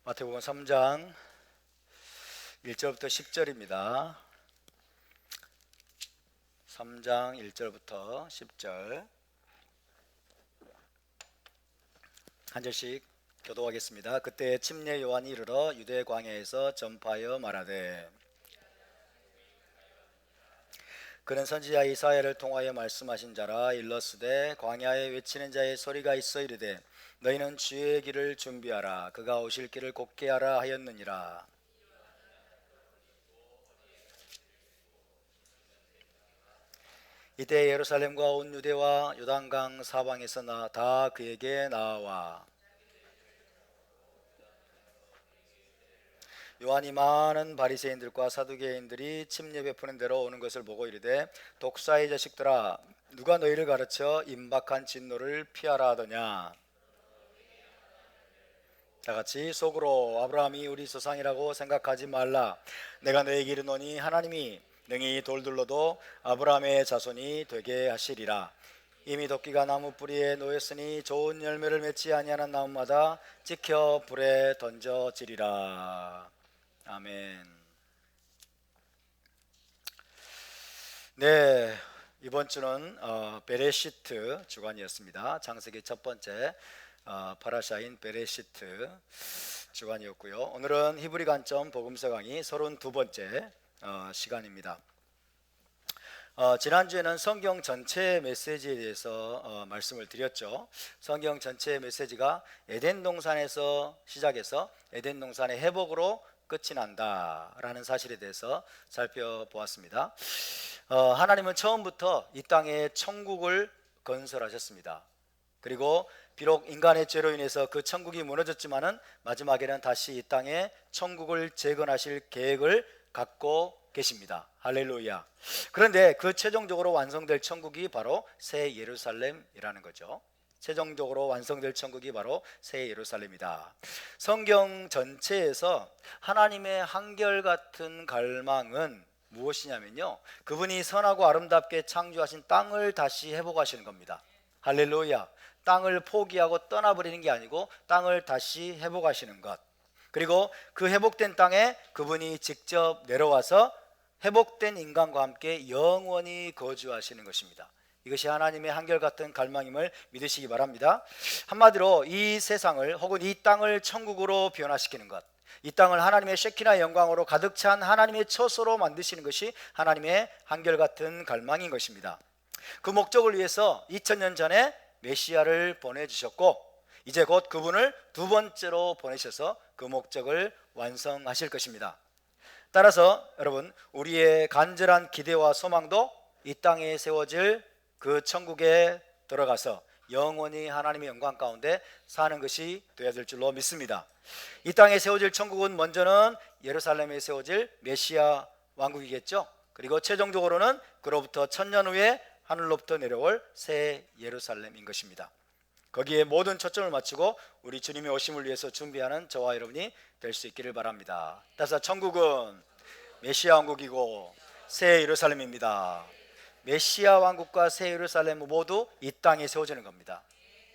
마태복음 3장 1절부터 10절입니다. 3장 1절부터 10절 한 절씩 교독하겠습니다. 그때 침례 요한이 이르러 유대 광야에서 전파하여 말하되 그는 선지자 이사야를 통하여 말씀하신 자라. 일러스되 광야에 외치는 자의 소리가 있어 이르되 너희는 주의 길을 준비하라, 그가 오실 길을 곧게 하라 하였느니라. 이때 예루살렘과 온 유대와 요단강 사방에서 다 그에게 나와 요한이 많은 바리새인들과 사두개인들이 침례 베푸는 데로 오는 것을 보고 이르되 독사의 자식들아, 누가 너희를 가르쳐 임박한 진노를 피하라 하더냐. 다같이 속으로 아브라함이 우리 조상이라고 생각하지 말라. 내가 너에게 이르노니 하나님이 능히 돌들로도 아브라함의 자손이 되게 하시리라. 이미 도끼가 나무 뿌리에 놓였으니 좋은 열매를 맺지 아니하는 나무마다 찍혀 불에 던져지리라. 아멘. 네, 이번 주는 베레시트 주간이었습니다. 창세기 첫 번째 파라샤인 베레시트 주간이었고요. 오늘은 히브리 관점 복음서 강의 32번째 시간입니다. 지난주에는 성경 전체 메시지에 대해서 말씀을 드렸죠. 성경 전체 메시지가 에덴 동산에서 시작해서 에덴 동산의 회복으로 끝이 난다라는 사실에 대해서 살펴보았습니다. 하나님은 처음부터 이 땅에 천국을 건설하셨습니다. 그리고 비록 인간의 죄로 인해서 그 천국이 무너졌지만은 마지막에는 다시 이 땅에 천국을 재건하실 계획을 갖고 계십니다. 할렐루야. 그런데 그 최종적으로 완성될 천국이 바로 새 예루살렘이라는 거죠. 최종적으로 완성될 천국이 바로 새 예루살렘이다. 성경 전체에서 하나님의 한결같은 갈망은 무엇이냐면요, 그분이 선하고 아름답게 창조하신 땅을 다시 회복하시는 겁니다. 할렐루야. 땅을 포기하고 떠나버리는 게 아니고 땅을 다시 회복하시는 것, 그리고 그 회복된 땅에 그분이 직접 내려와서 회복된 인간과 함께 영원히 거주하시는 것입니다. 이것이 하나님의 한결같은 갈망임을 믿으시기 바랍니다. 한마디로 이 세상을 혹은 이 땅을 천국으로 변화시키는 것, 이 땅을 하나님의 쉐키나 영광으로 가득 찬 하나님의 처소로 만드시는 것이 하나님의 한결같은 갈망인 것입니다. 그 목적을 위해서 2000년 전에 메시아를 보내주셨고 이제 곧 그분을 두 번째로 보내셔서 그 목적을 완성하실 것입니다. 따라서 여러분, 우리의 간절한 기대와 소망도 이 땅에 세워질 그 천국에 들어가서 영원히 하나님의 영광 가운데 사는 것이 되어야 될 줄로 믿습니다. 이 땅에 세워질 천국은 먼저는 예루살렘에 세워질 메시아 왕국이겠죠. 그리고 최종적으로는 그로부터 1000년 후에 하늘로부터 내려올 새 예루살렘인 것입니다. 거기에 모든 초점을 맞추고 우리 주님의 오심을 위해서 준비하는 저와 여러분이 될 수 있기를 바랍니다. 따라서 천국은 메시아 왕국이고 새 예루살렘입니다. 메시아 왕국과 새 예루살렘 모두 이 땅에 세워지는 겁니다.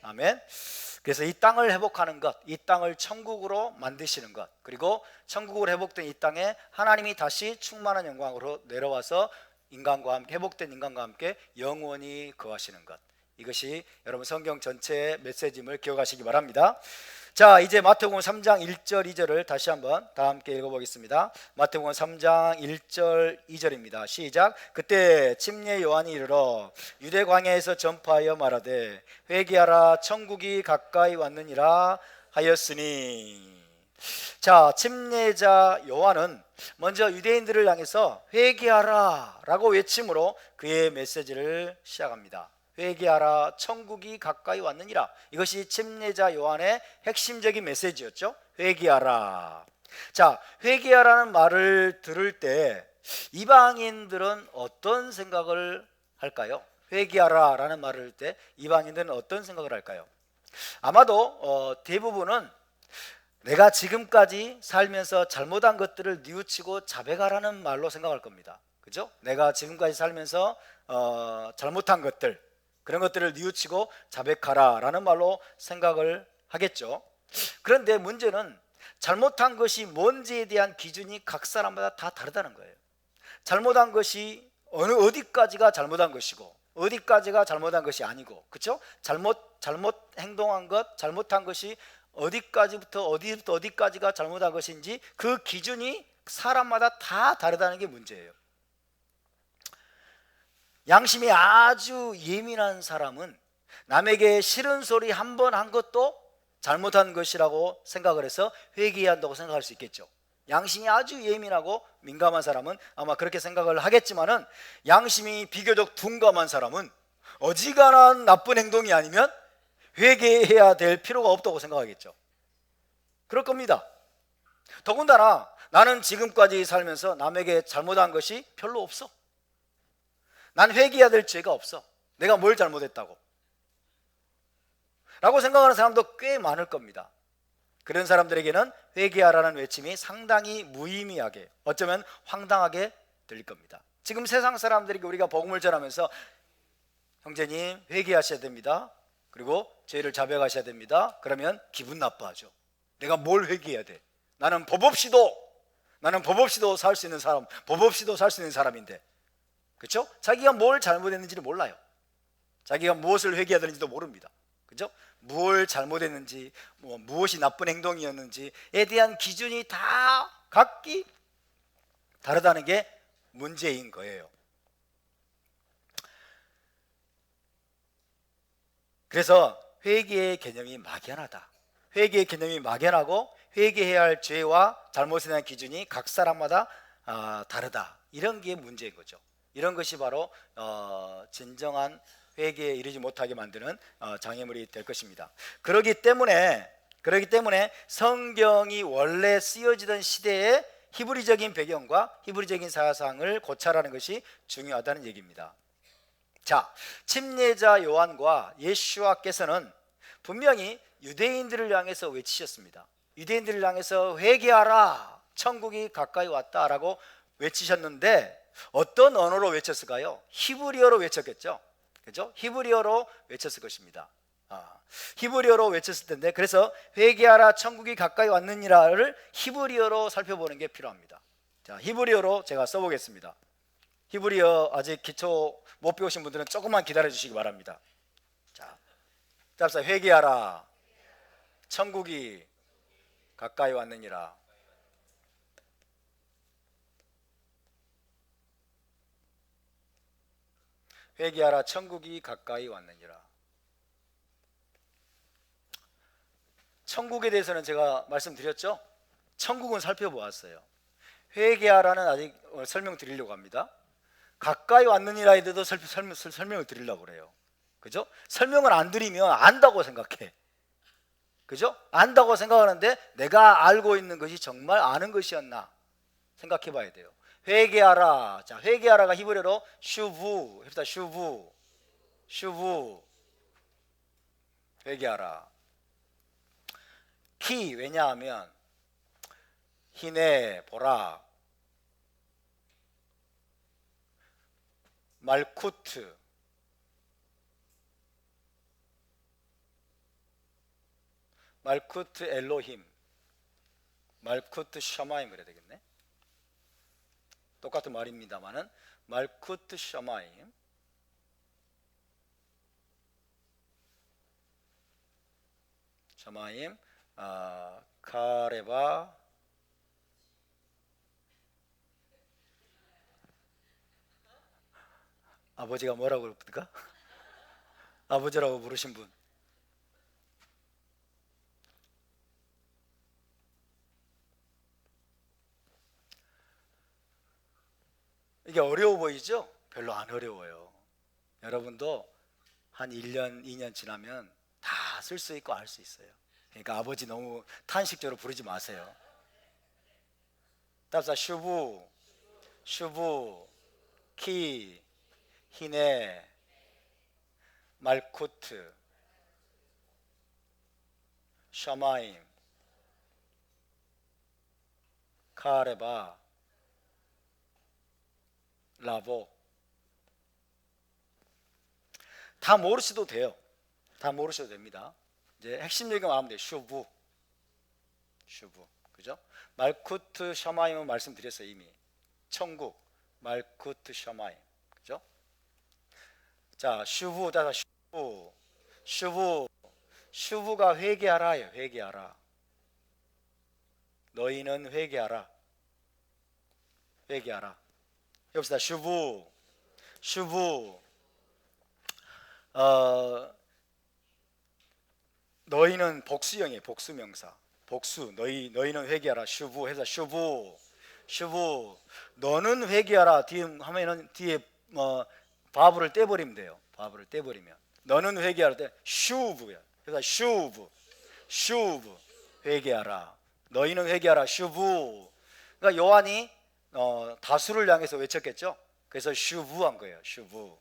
아멘. 그래서 이 땅을 회복하는 것, 이 땅을 천국으로 만드시는 것, 그리고 천국으로 회복된 이 땅에 하나님이 다시 충만한 영광으로 내려와서 인간과 함께, 회복된 인간과 함께 영원히 거하시는 것, 이것이 여러분 성경 전체의 메시지임을 기억하시기 바랍니다. 자, 이제 마태복음 3장 1절 2절을 다시 한번 다 함께 읽어보겠습니다. 마태복음 3장 1절 2절입니다. 시작. 그때 침례 요한이 이르러 유대 광야에서 전파하여 말하되 회개하라, 천국이 가까이 왔느니라 하였으니. 자, 침례자 요한은 먼저 유대인들을 향해서 회개하라 라고 외침으로 그의 메시지를 시작합니다. 회개하라, 천국이 가까이 왔느니라. 이것이 침례자 요한의 핵심적인 메시지였죠. 회개하라. 자, 회개하라는 말을 들을 때 이방인들은 어떤 생각을 할까요? 회개하라 라는 말을 들을 때 이방인들은 어떤 생각을 할까요? 아마도 대부분은 내가 지금까지 살면서 잘못한 것들을 뉘우치고 자백하라는 말로 생각할 겁니다. 그죠? 내가 지금까지 살면서 잘못한 것들, 그런 것들을 뉘우치고 자백하라 라는 말로 생각을 하겠죠. 그런데 문제는 잘못한 것이 뭔지에 대한 기준이 각 사람마다 다 다르다는 거예요. 잘못한 것이 어디까지가 잘못한 것이고 어디까지가 잘못한 것이 아니고, 그렇죠? 잘못 행동한 것, 잘못한 것이 어디까지부터 어디까지가 잘못한 것인지 그 기준이 사람마다 다 다르다는 게 문제예요. 양심이 아주 예민한 사람은 남에게 싫은 소리 한 번 한 것도 잘못한 것이라고 생각을 해서 회개해야 한다고 생각할 수 있겠죠. 양심이 아주 예민하고 민감한 사람은 아마 그렇게 생각을 하겠지만은, 양심이 비교적 둔감한 사람은 어지간한 나쁜 행동이 아니면 회개해야 될 필요가 없다고 생각하겠죠. 그럴 겁니다. 더군다나 나는 지금까지 살면서 남에게 잘못한 것이 별로 없어. 난 회개해야 될 죄가 없어. 내가 뭘 잘못했다고 라고 생각하는 사람도 꽤 많을 겁니다. 그런 사람들에게는 회개하라는 외침이 상당히 무의미하게, 어쩌면 황당하게 들릴 겁니다. 지금 세상 사람들에게 우리가 복음을 전하면서 형제님 회개하셔야 됩니다, 그리고 죄를 자백하셔야 됩니다, 그러면 기분 나빠하죠. 내가 뭘 회개해야 돼? 나는 법 없이도 살 수 있는 사람, 법 없이도 살 수 있는 사람인데, 그렇죠? 자기가 뭘 잘못했는지를 몰라요. 자기가 무엇을 회개해야 되는지도 모릅니다. 그죠? 무엇을 잘못했는지, 무엇이 나쁜 행동이었는지에 대한 기준이 다 각기 다르다는 게 문제인 거예요. 그래서 회개의 개념이 막연하다. 회개의 개념이 막연하고 회개해야 할 죄와 잘못에 대한 기준이 각 사람마다 다르다. 이런 게 문제인 거죠. 이런 것이 바로 진정한 회개에 이르지 못하게 만드는 장애물이 될 것입니다. 그렇기 때문에 성경이 원래 쓰여지던 시대의 히브리적인 배경과 히브리적인 사상을 고찰하는 것이 중요하다는 얘기입니다. 자, 침례자 요한과 예수와께서는 분명히 유대인들을 향해서 외치셨습니다. 유대인들을 향해서 회개하라, 천국이 가까이 왔다라고 외치셨는데, 어떤 언어로 외쳤을까요? 히브리어로 외쳤겠죠. 그죠? 히브리어로 외쳤을 것입니다. 히브리어로 외쳤을 텐데, 그래서 회개하라 천국이 가까이 왔느니라를 히브리어로 살펴보는 게 필요합니다. 자, 히브리어로 제가 써보겠습니다. 히브리어 아직 기초 못 배우신 분들은 조금만 기다려 주시기 바랍니다. 자, 답사 회개하라 천국이 가까이 왔느니라. 회개하라 천국이 가까이 왔느니라. 천국에 대해서는 제가 말씀드렸죠. 천국은 살펴보았어요. 회개하라는 아직 설명드리려고 합니다. 가까이 왔느니라에 대해서 설명을 드리려고 그래요. 그죠? 설명을 안 드리면 안다고 생각해. 그죠? 안다고 생각하는데 내가 알고 있는 것이 정말 아는 것이었나 생각해 봐야 돼요. 회개하라. 자, 회개하라가 히브리어로 슈부 합시다. 슈부 회개하라. 키, 왜냐하면 히네 보라. 말쿠트 엘로힘, 말쿠트 샤마임 그래야 되겠네. 똑같은 말입니다만은 말쿠트 샤마임, 카레바 아버지가 뭐라고 부를까? 아버지라고 부르신 분. 이게 어려워 보이죠? 별로 안 어려워요. 여러분도 한 1년, 2년 지나면 다 쓸 수 있고 알 수 있어요. 그러니까 아버지 너무 탄식적으로 부르지 마세요. 답사 슈부 키 히네 말쿠트 샤마임 카레바 라보. 다 모르셔도 돼요. 다 모르셔도 됩니다. 이제 핵심 얘기만 하면 돼요. 슈부. 그죠? 말쿠트 샤마임은 말씀드렸어요. 이미 천국 말쿠트 샤마임. 그죠? 자, 슈부다. 슈부가 회개하라예요. 회개하라. 너희는 회개하라. 회개하라. 여기서 슈부. 너희는 복수형이에요. 복수명사. 복수. 너희는 회개하라. 슈부 해서 슈부. 너는 회개하라. 뒤에 하면은 뒤에 바브를 떼버리면 돼요. 바브를 떼버리면 너는 회개하라 때 슈브야. 그래서 슈브 회개하라. 너희는 회개하라. 슈브. 그러니까 요한이 다수를 향해서 외쳤겠죠. 그래서 슈브한 거예요. 슈브.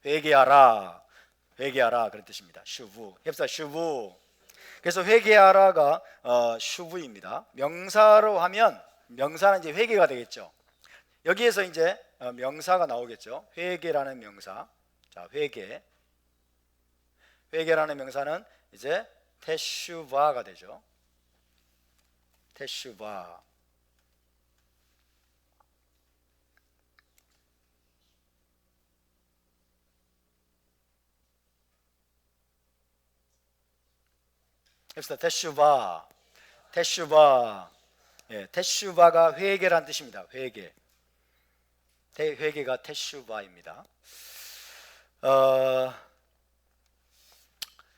회개하라 그런 뜻입니다. 슈브. heb사 슈브. 그래서 회개하라가 슈브입니다. 명사로 하면 명사는 이제 회개가 되겠죠. 여기에서 이제 명사가 나오겠죠. 회개라는 명사. 자, 회개라는 명사는 이제 테슈바가 되죠. 테슈바. 그래서 테슈바. 예, 테슈바가 회개란 뜻입니다. 회개가 테슈바입니다.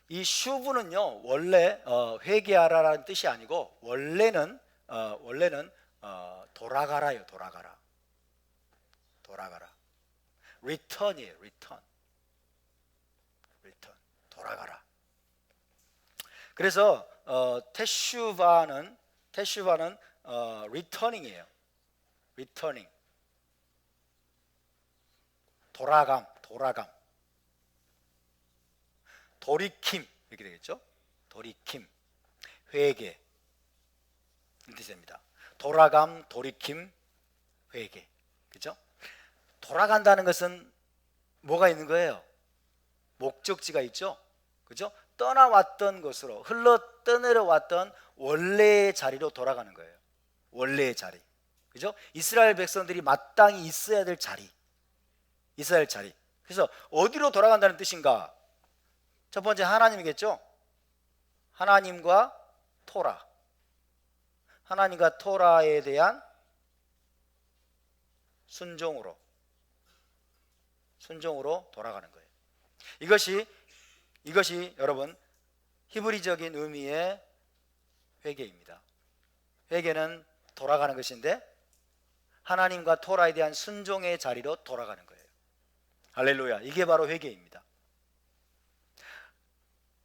이 슈브는요 원래 회개하라라는 뜻이 아니고 원래는 돌아가라요. 돌아가라. return이에요. return. 돌아가라. 그래서 테슈바는 returning이에요. returning. 돌아감. 돌이킴 이렇게 되겠죠. 돌이킴, 회개 이 뜻입니다. 돌아감, 돌이킴, 회개. 그죠? 돌아간다는 것은 뭐가 있는 거예요? 목적지가 있죠. 그죠? 떠나왔던 곳으로 떠내려왔던 원래의 자리로 돌아가는 거예요. 원래의 자리. 그죠? 이스라엘 백성들이 마땅히 있어야 될 자리. 그래서 어디로 돌아간다는 뜻인가? 첫 번째 하나님이겠죠. 하나님과 토라에 대한 순종으로 돌아가는 거예요. 이것이 여러분 히브리적인 의미의 회개입니다. 회개는 돌아가는 것인데 하나님과 토라에 대한 순종의 자리로 돌아가는 거예요. 할렐루야. 이게 바로 회개입니다.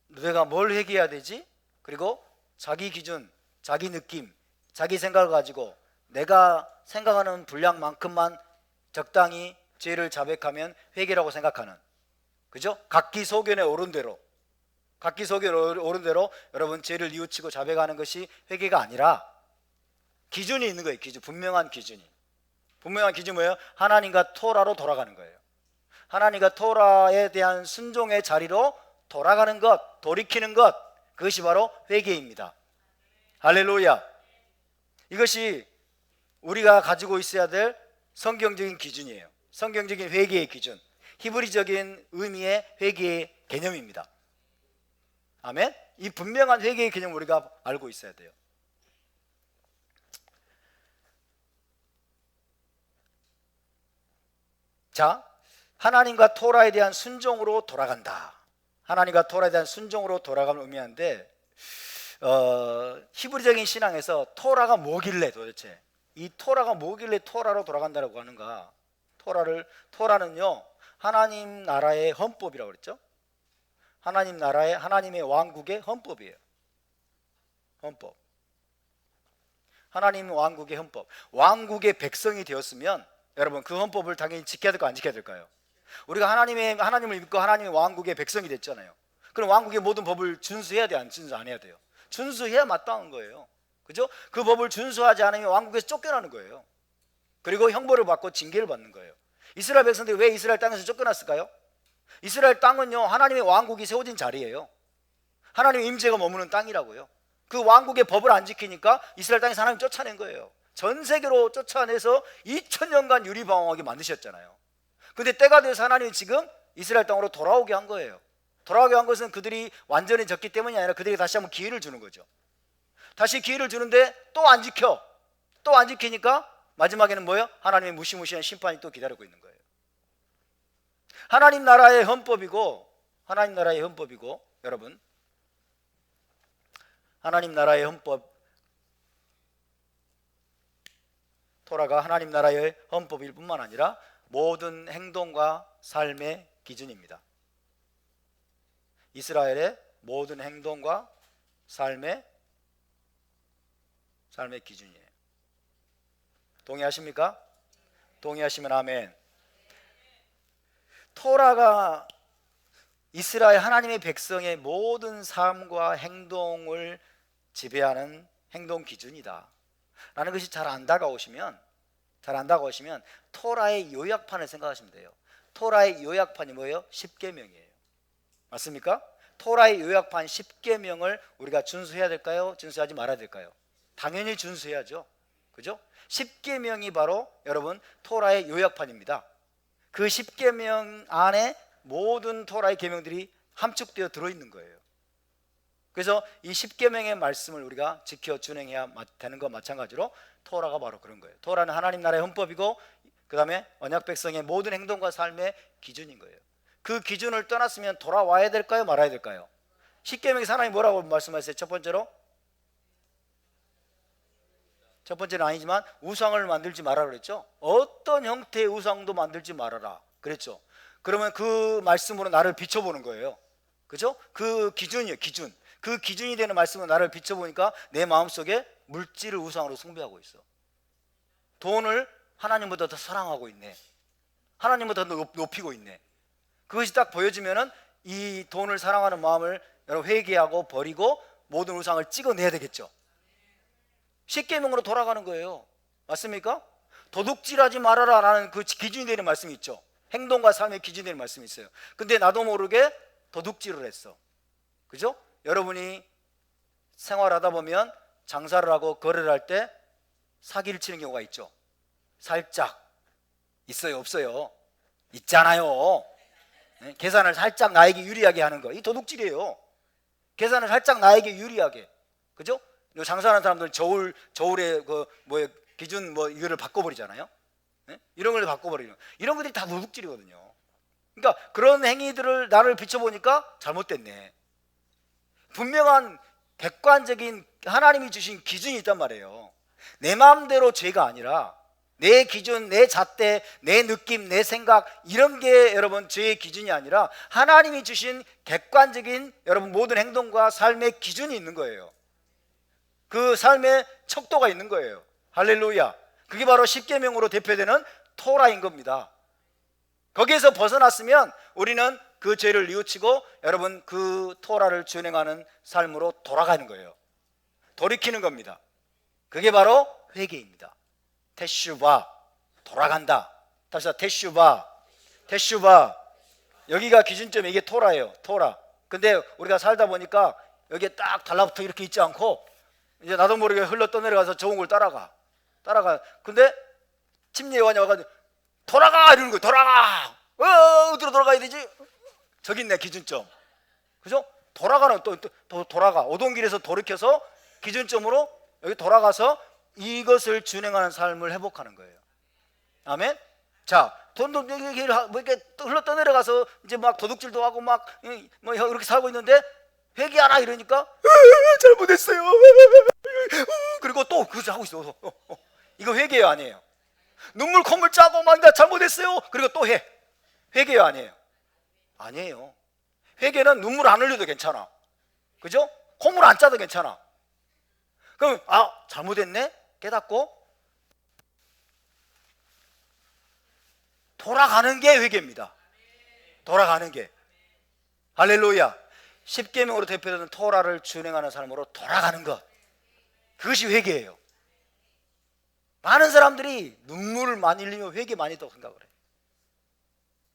내가 뭘 회개해야 되지? 그리고 자기 기준, 자기 느낌, 자기 생각을 가지고 내가 생각하는 분량만큼만 적당히 죄를 자백하면 회개라고 생각하는, 그죠? 각기 소견에 오른 대로 여러분 죄를 뉘우치고 자백하는 것이 회개가 아니라 기준이 있는 거예요. 분명한 기준이 뭐예요? 하나님과 토라로 돌아가는 거예요. 하나님과 토라에 대한 순종의 자리로 돌아가는 것, 돌이키는 것, 그것이 바로 회개입니다. 할렐루야. 이것이 우리가 가지고 있어야 될 성경적인 기준이에요. 성경적인 회개의 기준, 히브리적인 의미의 회개의 개념입니다. 아멘. 이 분명한 회개의 개념을 우리가 알고 있어야 돼요. 자, 하나님과 토라에 대한 순종으로 돌아간다. 하나님과 토라에 대한 순종으로 돌아감을 의미하는데 히브리적인 신앙에서 토라가 뭐길래 도대체 이 토라가 뭐길래 토라로 돌아간다고 하는가? 토라는요 하나님 나라의 헌법이라고 그랬죠. 하나님의 왕국의 헌법이에요. 헌법. 하나님 왕국의 헌법. 왕국의 백성이 되었으면 여러분 그 헌법을 당연히 지켜야 될까 안 지켜야 될까요? 우리가 하나님을 믿고 하나님의 왕국의 백성이 됐잖아요. 그럼 왕국의 모든 법을 준수해야 돼요? 안 해야 돼요? 준수해야 마땅한 거예요. 그죠? 그 법을 준수하지 않으면 왕국에서 쫓겨나는 거예요. 그리고 형벌을 받고 징계를 받는 거예요. 이스라엘 백성들이 왜 이스라엘 땅에서 쫓겨났을까요? 이스라엘 땅은요 하나님의 왕국이 세워진 자리예요. 하나님의 임재가 머무는 땅이라고요. 그 왕국의 법을 안 지키니까 이스라엘 땅에서 하나님 쫓아낸 거예요. 전 세계로 쫓아내서 2000년간 유리방황하게 만드셨잖아요. 근데 때가 돼서 하나님이 지금 이스라엘 땅으로 돌아오게 한 거예요. 돌아오게 한 것은 그들이 완전히 졌기 때문이 아니라 그들에게 다시 한번 기회를 주는 거죠. 다시 기회를 주는데 또 안 지켜. 또 안 지키니까 마지막에는 뭐예요? 하나님의 무시무시한 심판이 또 기다리고 있는 거예요. 하나님 나라의 헌법이고 여러분, 하나님 나라의 헌법, 토라가 하나님 나라의 헌법일 뿐만 아니라 모든 행동과 삶의 기준입니다. 이스라엘의 모든 행동과 삶의 기준이에요. 동의하십니까? 동의하시면 아멘. 토라가 이스라엘 하나님의 백성의 모든 삶과 행동을 지배하는 행동 기준이다 라는 것이 잘 안 다가오시면 토라의 요약판을 생각하시면 돼요. 토라의 요약판이 뭐예요? 10계명이에요. 맞습니까? 토라의 요약판 10계명을 우리가 준수해야 될까요? 준수하지 말아야 될까요? 당연히 준수해야죠. 그죠? 10계명이 바로 여러분 토라의 요약판입니다. 그 10계명 안에 모든 토라의 계명들이 함축되어 들어있는 거예요. 그래서 이 10계명의 말씀을 우리가 지켜 준행해야 되는 것과 마찬가지로 토라가 바로 그런 거예요. 토라는 하나님 나라의 헌법이고 그 다음에 언약 백성의 모든 행동과 삶의 기준인 거예요. 그 기준을 떠났으면 돌아와야 될까요? 말아야 될까요? 10계명에서 하나님 뭐라고 말씀하셨어요? 첫 번째는 아니지만 우상을 만들지 말아라 그랬죠. 어떤 형태의 우상도 만들지 말아라 그랬죠. 그러면 그 말씀으로 나를 비춰보는 거예요. 그죠? 그 기준이에요. 기준. 그 기준이 되는 말씀으로 나를 비춰보니까 내 마음속에 물질을 우상으로 숭배하고 있어. 돈을 하나님보다 더 사랑하고 있네. 하나님보다 더 높이고 있네. 그것이 딱 보여지면은 이 돈을 사랑하는 마음을 여러분 회개하고 버리고 모든 우상을 찍어내야 되겠죠. 10계명으로 돌아가는 거예요. 맞습니까? 도둑질하지 말아라 라는 그 기준이 되는 말씀이 있죠. 행동과 삶의 기준이 되는 말씀이 있어요. 근데 나도 모르게 도둑질을 했어. 그죠? 여러분이 생활하다 보면 장사를 하고 거래를 할 때 사기를 치는 경우가 있죠. 살짝. 있어요? 없어요? 있잖아요. 계산을 살짝 나에게 유리하게 하는 거. 이 도둑질이에요. 계산을 살짝 나에게 유리하게. 그죠? 장사하는 사람들은 저울에 기준 이거를 바꿔버리잖아요. 이런 걸 바꿔버리는 이런 것들이 다 도둑질이거든요. 그러니까 그런 행위들을 나를 비춰보니까 잘못됐네. 분명한 객관적인 하나님이 주신 기준이 있단 말이에요. 내 마음대로 죄가 아니라 내 기준, 내 잣대, 내 느낌, 내 생각 이런 게 여러분 죄의 기준이 아니라 하나님이 주신 객관적인 여러분 모든 행동과 삶의 기준이 있는 거예요. 그 삶의 척도가 있는 거예요. 할렐루야. 그게 바로 10계명으로 대표되는 토라인 겁니다. 거기에서 벗어났으면 우리는 그 죄를 뉘우치고 여러분 그 토라를 준행하는 삶으로 돌아가는 거예요. 돌이키는 겁니다. 그게 바로 회개입니다. 테슈바, 돌아간다. 다시 테슈바. 여기가 기준점이 이게 토라예요. 토라. 근데 우리가 살다 보니까 여기에 딱 달라붙어 이렇게 있지 않고 이제 나도 모르게 흘러 떠내려가서 좋은 걸 따라가. 근데 침례 요한이 와가지고 돌아가 이러는 거예요. 돌아가. 어디로 돌아가야 되지? 저기 있네 기준점. 그죠? 돌아가는 또 돌아가. 오동길에서 돌이켜서 기준점으로 여기 돌아가서 이것을 준행하는 삶을 회복하는 거예요. 아멘. 자, 돈도 이렇게 흘러 떠내려가서 이제 막 도둑질도 하고 막 이렇게 살고 있는데 회개하라 이러니까 잘못했어요. 그리고 또 그것을 하고 있어. 이거 회개요 아니에요? 눈물 콧물 짜고 막 나 잘못했어요. 그리고 또 해. 회개요 아니에요? 아니에요. 회개는 눈물 안 흘려도 괜찮아. 그죠? 콧물 안 짜도 괜찮아. 그럼 잘못했네 깨닫고 돌아가는 게 회개입니다. 돌아가는 게. 할렐루야. 10계명으로 대표되는 토라를 준행하는 삶으로 돌아가는 것. 그것이 회개예요. 많은 사람들이 눈물을 많이 흘리면 회개 많이 했다고 생각을 해요.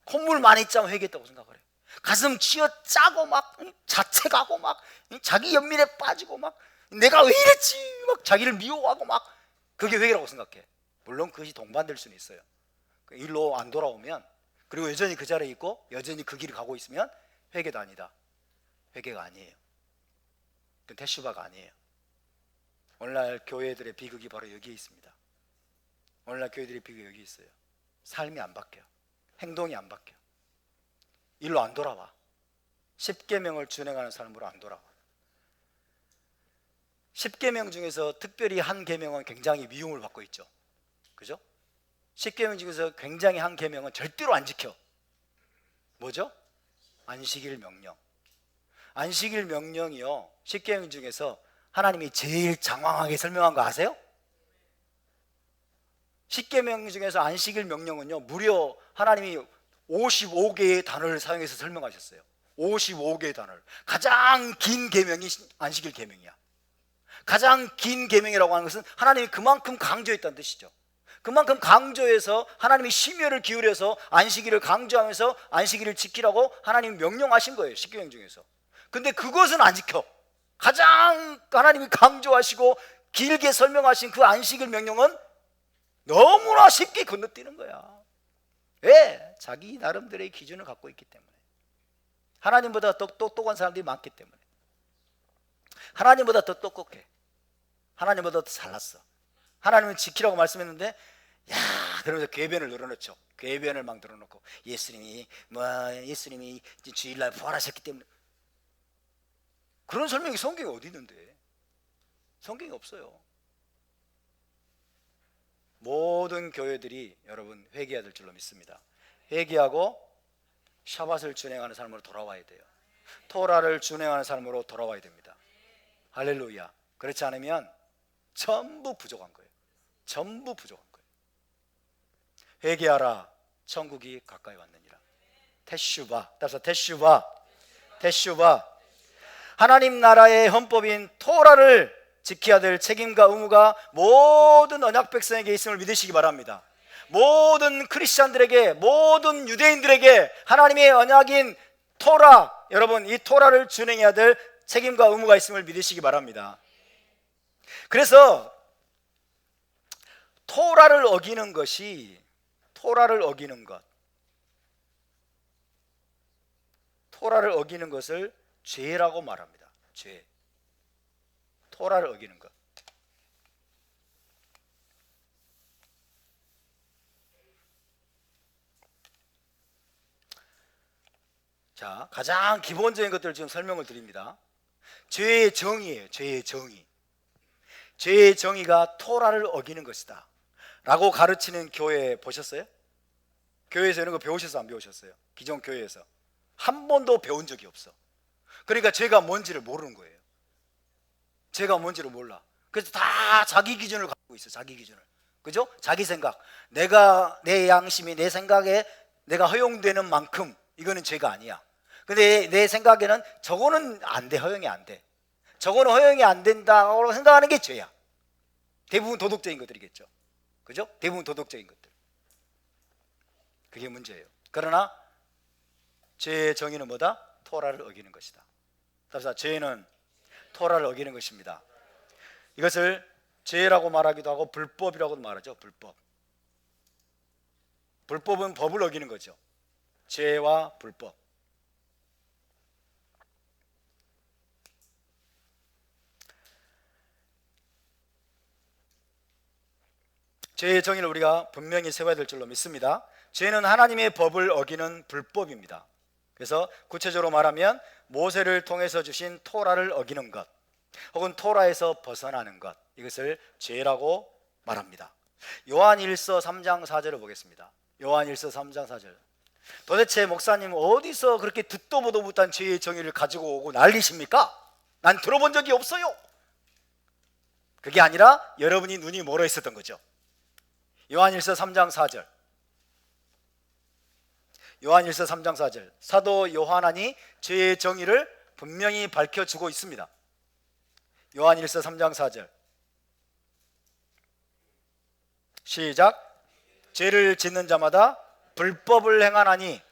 콧물 많이 짜면 회개했다고 생각을 해요. 가슴 쥐어 짜고 막 자책하고 막 자기 연민에 빠지고 막 내가 왜 이랬지? 막 자기를 미워하고 막 그게 회개라고 생각해. 물론 그것이 동반될 수는 있어요. 일로 안 돌아오면, 그리고 여전히 그 자리에 있고 여전히 그 길을 가고 있으면 회개도 아니다. 회개가 아니에요. 그 테슈바가 아니에요. 오늘날 교회들의 비극이 바로 여기에 있습니다. 오늘날 교회들의 비극이 여기 있어요. 삶이 안 바뀌어. 행동이 안 바뀌어. 일로 안 돌아와. 10계명을 준행하는 삶으로 안 돌아와. 10계명 중에서 특별히 한 계명은 굉장히 미움을 받고 있죠. 그죠? 10계명 중에서 굉장히 한 계명은 절대로 안 지켜. 뭐죠? 안식일 명령. 안식일 명령이요, 10계명 중에서 하나님이 제일 장황하게 설명한 거 아세요? 10계명 중에서 안식일 명령은요, 무려 하나님이 55개의 단어를 사용해서 설명하셨어요. 55개의 단어를. 가장 긴 계명이 안식일 계명이야. 가장 긴 계명이라고 하는 것은 하나님이 그만큼 강조했다는 뜻이죠. 그만큼 강조해서 하나님이 심혈을 기울여서 안식일을 강조하면서 안식일을 지키라고 하나님이 명령하신 거예요, 10계명 중에서. 근데 그것은 안 지켜. 가장 하나님이 강조하시고 길게 설명하신 그 안식일 명령은 너무나 쉽게 건너뛰는 거야. 왜? 자기 나름대로의 기준을 갖고 있기 때문에. 하나님보다 더 똑똑한 사람들이 많기 때문에. 하나님보다 더 똑똑해. 하나님보다 더 잘났어. 하나님은 지키라고 말씀했는데, 야, 그러면서 궤변을 늘어놓죠. 궤변을 막 늘어놓고 예수님이 주일날 부활하셨기 때문에. 그런 설명이 성경에 어디 있는데? 성경이 없어요. 모든 교회들이 여러분 회개해야 될 줄로 믿습니다. 회개하고 샤밧을 준행하는 삶으로 돌아와야 돼요. 토라를 준행하는 삶으로 돌아와야 됩니다. 할렐루야. 그렇지 않으면 전부 부족한 거예요. 전부 부족한 거예요. 회개하라, 천국이 가까이 왔느니라. 테슈바. 따라서 테슈바. 테슈바. 하나님 나라의 헌법인 토라를 지켜야 될 책임과 의무가 모든 언약 백성에게 있음을 믿으시기 바랍니다. 모든 크리스찬들에게, 모든 유대인들에게 하나님의 언약인 토라, 여러분 이 토라를 준행해야 될 책임과 의무가 있음을 믿으시기 바랍니다. 그래서 토라를 어기는 것이, 토라를 어기는 것, 토라를 어기는 것을 죄라고 말합니다. 죄. 토라를 어기는 것. 자, 가장 기본적인 것들을 지금 설명을 드립니다. 죄의 정의예요. 죄의 정의. 죄의 정의가 토라를 어기는 것이다 라고 가르치는 교회 보셨어요? 교회에서 이런 거 배우셨어요? 안 배우셨어요? 기존 교회에서 한 번도 배운 적이 없어. 그러니까 죄가 뭔지를 모르는 거예요. 죄가 뭔지를 몰라. 그래서 다 자기 기준을 갖고 있어. 자기 기준을. 그죠? 자기 생각. 내가, 내 양심이 내 생각에 내가 허용되는 만큼 이거는 죄가 아니야. 근데 내 생각에는 저거는 안 돼. 허용이 안 돼. 저거는 허용이 안 된다고 생각하는 게 죄야. 대부분 도덕적인 것들이겠죠. 그죠? 대부분 도덕적인 것들. 그게 문제예요. 그러나 죄의 정의는 뭐다? 토라를 어기는 것이다. 따라서 죄는 토라를 어기는 것입니다. 이것을 죄라고 말하기도 하고 불법이라고도 말하죠. 불법. 불법은 법을 어기는 거죠. 죄와 불법. 죄의 정의를 우리가 분명히 세워야 될 줄로 믿습니다. 죄는 하나님의 법을 어기는 불법입니다. 그래서 구체적으로 말하면 모세를 통해서 주신 토라를 어기는 것, 혹은 토라에서 벗어나는 것, 이것을 죄라고 말합니다. 요한일서 3장 4절을 보겠습니다. 요한일서 3장 4절. 도대체 목사님 어디서 그렇게 듣도 보도 못한 죄의 정의를 가지고 오고 난리십니까? 난 들어본 적이 없어요. 그게 아니라 여러분이 눈이 멀어 있었던 거죠. 요한일서 3장 4절. 요한일서 3장 4절. 사도 요한이 죄의 정의를 분명히 밝혀주고 있습니다. 요한일서 3장 4절. 시작. 죄를 짓는 자마다 불법을 행하나니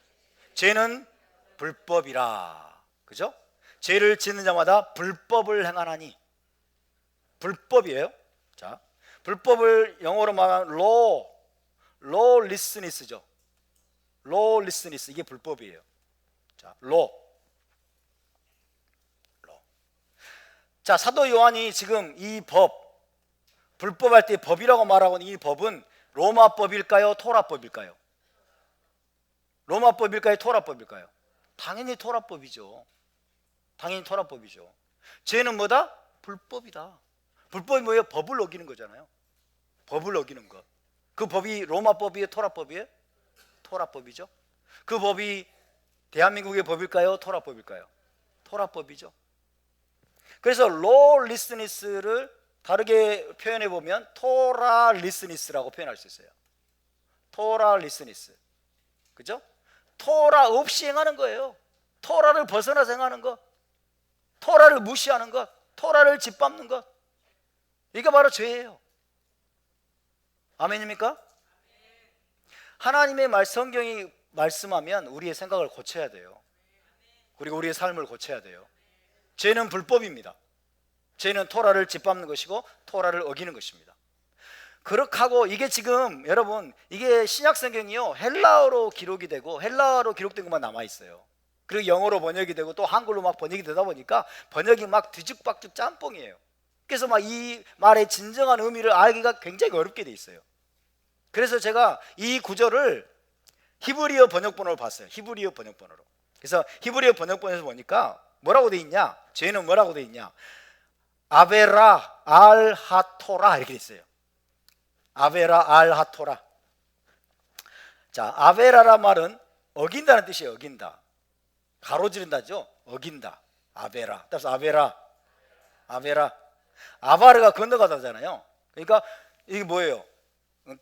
죄는 불법이라. 그죠? 죄를 짓는 자마다 불법을 행하나니. 불법이에요. 자, 불법을 영어로 말하면 lawlessness죠. lawlessness, 이게 불법이에요. 자, law. 자, 사도 요한이 지금 이 불법할 때 법이라고 말하고 있는 이 법은 로마법일까요? 토라법일까요? 로마법일까요? 토라법일까요? 당연히 토라법이죠. 당연히 토라법이죠. 죄는 뭐다? 불법이다. 불법이 뭐예요? 법을 어기는 거잖아요. 법을 어기는 것. 그 법이 로마법이에요? 토라법이에요? 토라법이죠. 그 법이 대한민국의 법일까요? 토라법일까요? 토라법이죠. 그래서 lawlessness를 다르게 표현해 보면 토라리스니스라고 표현할 수 있어요. 토라리스니스. 그죠? 토라 없이 행하는 거예요. 토라를 벗어나서 행하는 것, 토라를 무시하는 것, 토라를 짓밟는 것, 이게 바로 죄예요. 아멘입니까? 하나님의 성경이 말씀하면 우리의 생각을 고쳐야 돼요. 그리고 우리의 삶을 고쳐야 돼요. 죄는 불법입니다. 죄는 토라를 짓밟는 것이고 토라를 어기는 것입니다. 그렇게 하고, 이게 지금 여러분, 이게 신약 성경이요, 헬라어로 기록이 되고 헬라어로 기록된 것만 남아 있어요. 그리고 영어로 번역이 되고 또 한글로 막 번역이 되다 보니까 번역이 막 뒤죽박죽 짬뽕이에요. 그래서 막 이 말의 진정한 의미를 알기가 굉장히 어렵게 돼 있어요. 그래서 제가 이 구절을 히브리어 번역본으로 봤어요. 히브리어 번역본으로. 그래서 히브리어 번역본에서 보니까 뭐라고 돼 있냐? 죄는 뭐라고 돼 있냐? 아베라 알 하토라, 이렇게 돼 있어요. 아베라 알 하토라. 자, 아베라라 말은 어긴다는 뜻이에요. 어긴다. 가로지른다죠. 어긴다. 아베라. 따라서 아베라. 아바르가 건너가다잖아요. 그러니까 이게 뭐예요?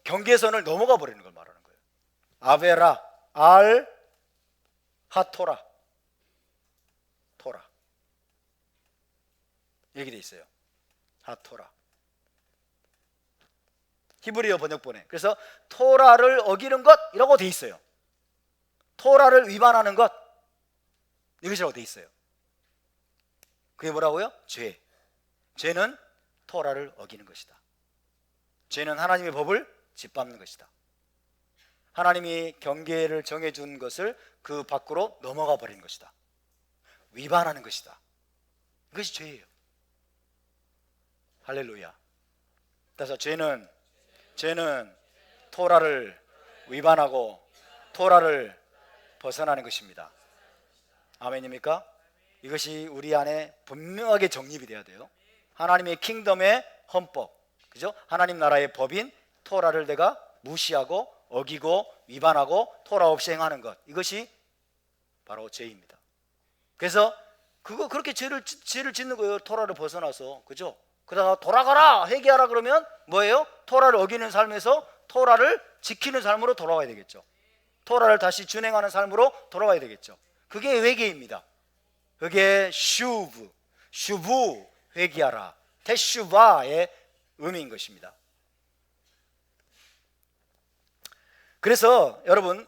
경계선을 넘어가 버리는 걸 말하는 거예요. 아베라 알 하토라. 토라. 이렇게 돼 있어요. 하토라. 히브리어 번역본에. 그래서 토라를 어기는 것이라고 돼 있어요. 토라를 위반하는 것, 이것이라고 돼 있어요. 그게 뭐라고요? 죄. 죄는 토라를 어기는 것이다. 죄는 하나님의 법을 짓밟는 것이다. 하나님이 경계를 정해준 것을 그 밖으로 넘어가 버리는 것이다. 위반하는 것이다. 이것이 죄예요. 할렐루야. 그래서 죄는 토라를 위반하고 토라를 벗어나는 것입니다. 아멘입니까? 이것이 우리 안에 분명하게 정립이 돼야 돼요. 하나님의 킹덤의 헌법, 그죠? 하나님 나라의 법인 토라를 내가 무시하고 어기고 위반하고 토라 없이 행하는 것, 이것이 바로 죄입니다. 그래서 그렇게 죄를 짓는 거예요. 토라를 벗어나서, 그죠? 그러다가 돌아가라, 회개하라 그러면 뭐예요? 토라를 어기는 삶에서 토라를 지키는 삶으로 돌아와야 되겠죠. 토라를 다시 준행하는 삶으로 돌아와야 되겠죠. 그게 회개입니다. 그게 슈브, 회개하라, 테슈바의 의미인 것입니다. 그래서 여러분,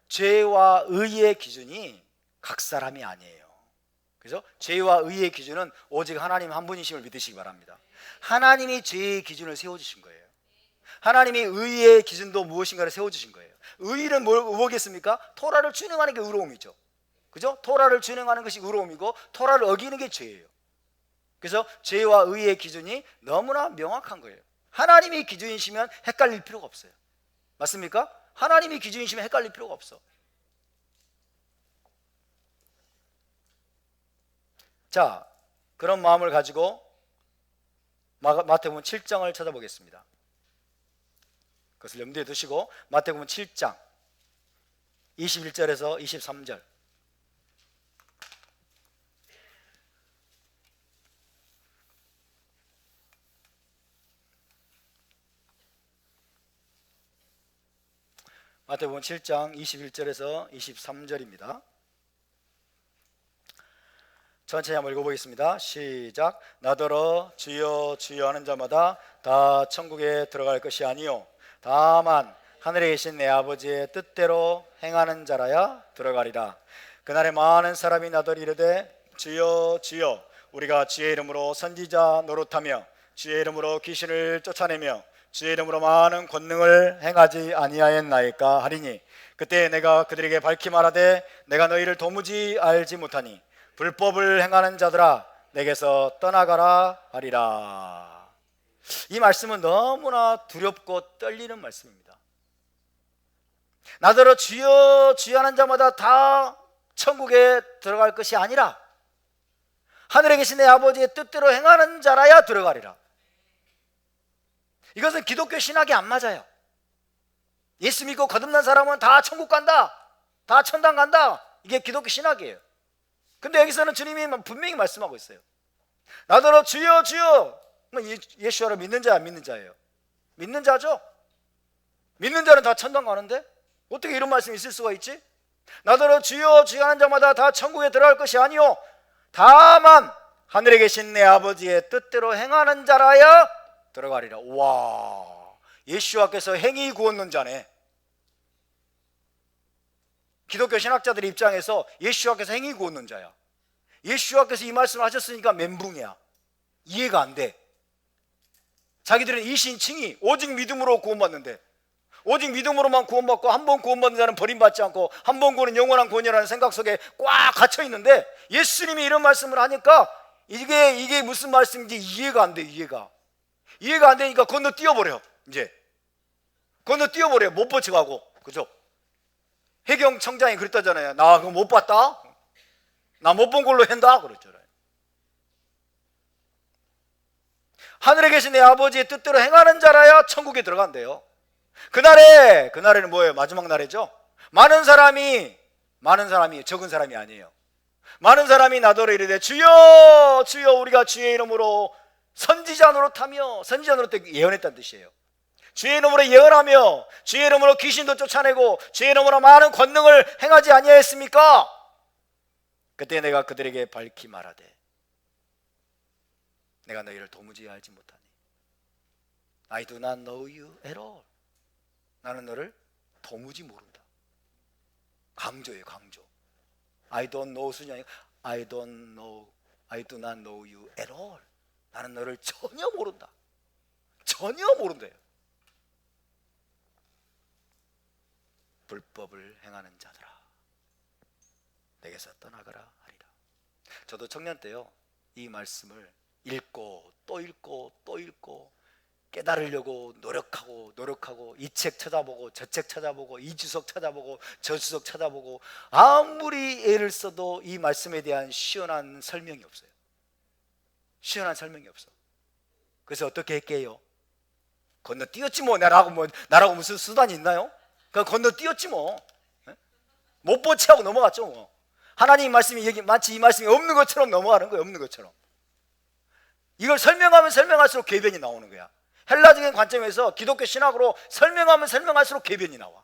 죄와 의의 기준이 각 사람이 아니에요. 그래서 죄와 의의 기준은 오직 하나님 한 분이심을 믿으시기 바랍니다. 하나님이 죄의 기준을 세워주신 거예요. 하나님이 의의 기준도 무엇인가를 세워주신 거예요. 의는 뭐겠습니까? 토라를 준행하는 게 의로움이죠. 그죠? 토라를 준행하는 것이 의로움이고 토라를 어기는 게 죄예요. 그래서 죄와 의의 기준이 너무나 명확한 거예요. 하나님이 기준이시면 헷갈릴 필요가 없어요. 맞습니까? 하나님이 기준이시면 헷갈릴 필요가 없어. 자, 그런 마음을 가지고 마태복음 7장을 찾아보겠습니다. 그것을 염두에 두시고 마태복음 7장 21절에서 23절. 마태복음 7장 21절에서 23절입니다. 천천히 한번 읽어보겠습니다. 시작. 나더러 주여 주여 하는 자마다 다 천국에 들어갈 것이 아니요 다만 하늘에 계신 내 아버지의 뜻대로 행하는 자라야 들어가리라. 그날에 많은 사람이 나더러 이르되 주여 주여 우리가 주의 이름으로 선지자 노릇하며 주의 이름으로 귀신을 쫓아내며 주의 이름으로 많은 권능을 행하지 아니하였나이까 하리니 그때 내가 그들에게 밝히 말하되 내가 너희를 도무지 알지 못하니 불법을 행하는 자들아 내게서 떠나가라 하리라. 이 말씀은 너무나 두렵고 떨리는 말씀입니다. 나더러 주여 주여 하는 자마다 다 천국에 들어갈 것이 아니라 하늘에 계신 내 아버지의 뜻대로 행하는 자라야 들어가리라. 이것은 기독교 신학이 안 맞아요. 예수 믿고 거듭난 사람은 다 천국 간다, 다 천당 간다, 이게 기독교 신학이에요. 근데 여기서는 주님이 분명히 말씀하고 있어요. 나더러 주여 주여, 예수를 믿는 자야 안 믿는 자예요? 믿는 자죠. 믿는 자는 다 천당 가는데 어떻게 이런 말씀이 있을 수가 있지? 나더러 주여 주여 하는 자마다 다 천국에 들어갈 것이 아니요 다만 하늘에 계신 내 아버지의 뜻대로 행하는 자라야 들어가리라. 와, 예수와께서 행위 구원론 자네. 기독교 신학자들의 입장에서 예수와께서 행위 구원론 자야. 예수와께서 이 말씀을 하셨으니까 멘붕이야. 이해가 안 돼. 자기들은 이신칭의 오직 믿음으로 구원받는데, 오직 믿음으로만 구원받고 한 번 구원받는 자는 버림받지 않고 한 번 구원은 영원한 구원이라는 생각 속에 꽉 갇혀 있는데, 예수님이 이런 말씀을 하니까 이게 무슨 말씀인지 이해가 안 돼. 이해가 안 되니까 건너뛰어버려. 이제 건너뛰어버려. 못 버텨가고. 그죠? 해경청장이 그랬다잖아요. 나 그거 못 봤다, 나 못 본 걸로 한다 그랬잖아요. 하늘에 계신 내 아버지의 뜻대로 행하는 자라야 천국에 들어간대요. 그날에는 뭐예요? 마지막 날이죠. 많은 사람이 적은 사람이 아니에요. 많은 사람이 나더러 이르되 주여 주여 우리가 주의 이름으로 선지자 노릇하며, 선지자 노릇 때 예언했다는 뜻이에요. 주의 이름으로 예언하며 주의 이름으로 귀신도 쫓아내고 주의 이름으로 많은 권능을 행하지 아니하였습니까? 그때 내가 그들에게 밝히 말하되 내가 너희를 도무지 알지 못하니 I do not know you at all. 나는 너를 도무지 모른다. 강조예요, 강조. I don't know 순이 아니고 I do not know you at all. 나는 너를 전혀 모른다. 전혀 모른대요. 불법을 행하는 자들아 내게서 떠나가라 하리라. 저도 청년 때요 이 말씀을 읽고 또 읽고 또 읽고 깨달으려고 노력하고 이 책 찾아보고 저 책 찾아보고 이 주석 찾아보고 저 주석 찾아보고 아무리 애를 써도 이 말씀에 대한 시원한 설명이 없어요. 시원한 설명이 없어. 그래서 어떻게 할게요? 건너뛰었지 뭐. 나라고 무슨 수단이 있나요? 그냥 건너뛰었지 뭐. 못 보채하고 넘어갔죠 뭐. 하나님 말씀이 여기 마치 이 말씀이 없는 것처럼 넘어가는 거예요. 없는 것처럼. 이걸 설명하면 설명할수록 궤변이 나오는 거야. 헬라적인 관점에서 기독교 신학으로 설명하면 설명할수록 궤변이 나와.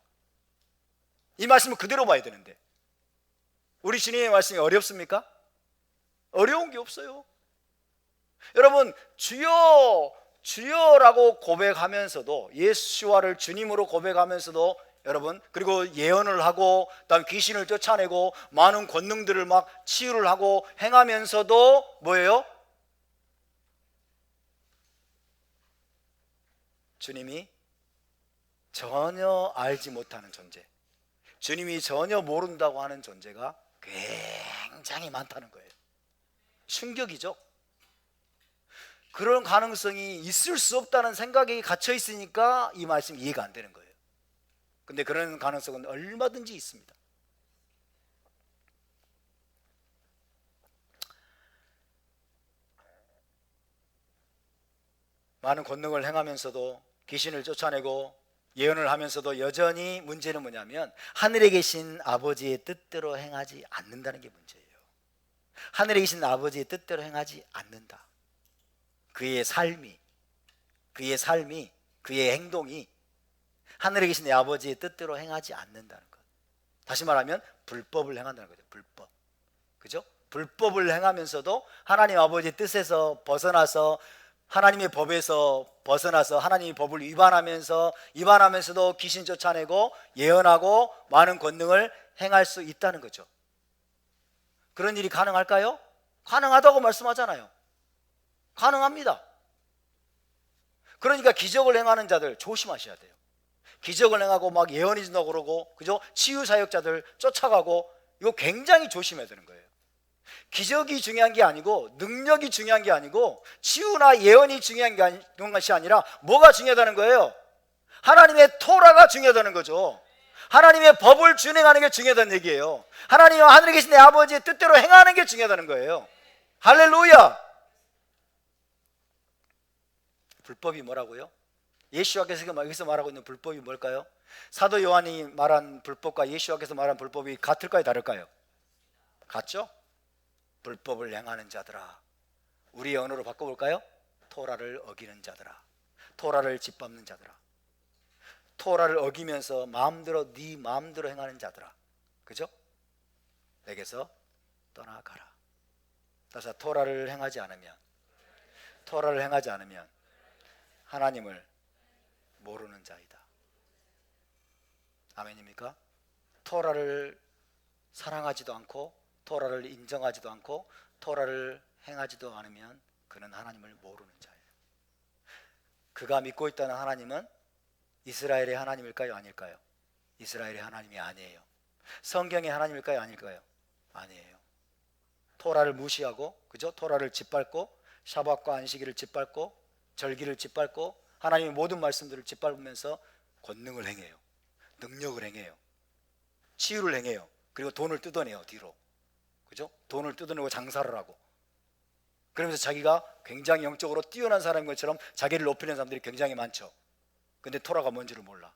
이 말씀을 그대로 봐야 되는데 우리 주님의 말씀이 어렵습니까? 어려운 게 없어요. 여러분, 주여 주여라고 고백하면서도, 예수와를 주님으로 고백하면서도, 여러분, 그리고 예언을 하고 그다음 귀신을 쫓아내고 많은 권능들을 막 치유를 하고 행하면서도 뭐예요? 주님이 전혀 알지 못하는 존재, 주님이 전혀 모른다고 하는 존재가 굉장히 많다는 거예요. 충격이죠. 그런 가능성이 있을 수 없다는 생각이 갇혀 있으니까 이 말씀이 이해가 안 되는 거예요. 근데 그런 가능성은 얼마든지 있습니다. 많은 권능을 행하면서도, 귀신을 쫓아내고 예언을 하면서도 여전히 문제는 뭐냐면 하늘에 계신 아버지의 뜻대로 행하지 않는다는 게 문제예요. 하늘에 계신 아버지의 뜻대로 행하지 않는다. 그의 삶이, 그의 행동이 하늘에 계신 내 아버지의 뜻대로 행하지 않는다는 것. 다시 말하면 불법을 행한다는 거죠. 불법. 그죠? 불법을 행하면서도 하나님 아버지의 뜻에서 벗어나서, 하나님의 법에서 벗어나서 하나님의 법을 위반하면서도 귀신 쫓아내고 예언하고 많은 권능을 행할 수 있다는 거죠. 그런 일이 가능할까요? 가능하다고 말씀하잖아요. 가능합니다. 그러니까 기적을 행하는 자들 조심하셔야 돼요. 기적을 행하고 막 예언이 준다고 그러고, 그죠? 치유 사역자들 쫓아가고, 이거 굉장히 조심해야 되는 거예요. 기적이 중요한 게 아니고, 능력이 중요한 게 아니고, 치유나 예언이 중요한 것이 아니라 뭐가 중요하다는 거예요? 하나님의 토라가 중요하다는 거죠. 하나님의 법을 준행하는 게 중요하다는 얘기예요. 하나님 하늘에 계신 내 아버지의 뜻대로 행하는 게 중요하다는 거예요. 할렐루야. 불법이 뭐라고요? 예수와께서 여기서 말하고 있는 불법이 뭘까요? 사도 요한이 말한 불법과 예수와께서 말한 불법이 같을까요, 다를까요? 같죠? 불법을 행하는 자들아. 우리의 언어로 바꿔볼까요? 토라를 어기는 자들아. 토라를 짓밟는 자들아. 토라를 어기면서 마음대로 네 마음대로 행하는 자들아. 그죠? 내게서 떠나가라. 따라서 토라를 행하지 않으면 하나님을 모르는 자이다. 아멘입니까? 토라를 사랑하지도 않고 토라를 인정하지도 않고 토라를 행하지도 않으면 그는 하나님을 모르는 자예요. 그가 믿고 있다는 하나님은 이스라엘의 하나님일까요, 아닐까요? 이스라엘의 하나님이 아니에요. 성경의 하나님일까요, 아닐까요? 아니에요. 토라를 무시하고, 그죠? 토라를 짓밟고, 샤밧과 안식일을 짓밟고, 절기를 짓밟고, 하나님의 모든 말씀들을 짓밟으면서 권능을 행해요. 능력을 행해요. 치유를 행해요. 그리고 돈을 뜯어내요, 뒤로. 그죠? 돈을 뜯어내고 장사를 하고. 그러면서 자기가 굉장히 영적으로 뛰어난 사람인 것처럼 자기를 높이는 사람들이 굉장히 많죠. 근데 토라가 뭔지를 몰라.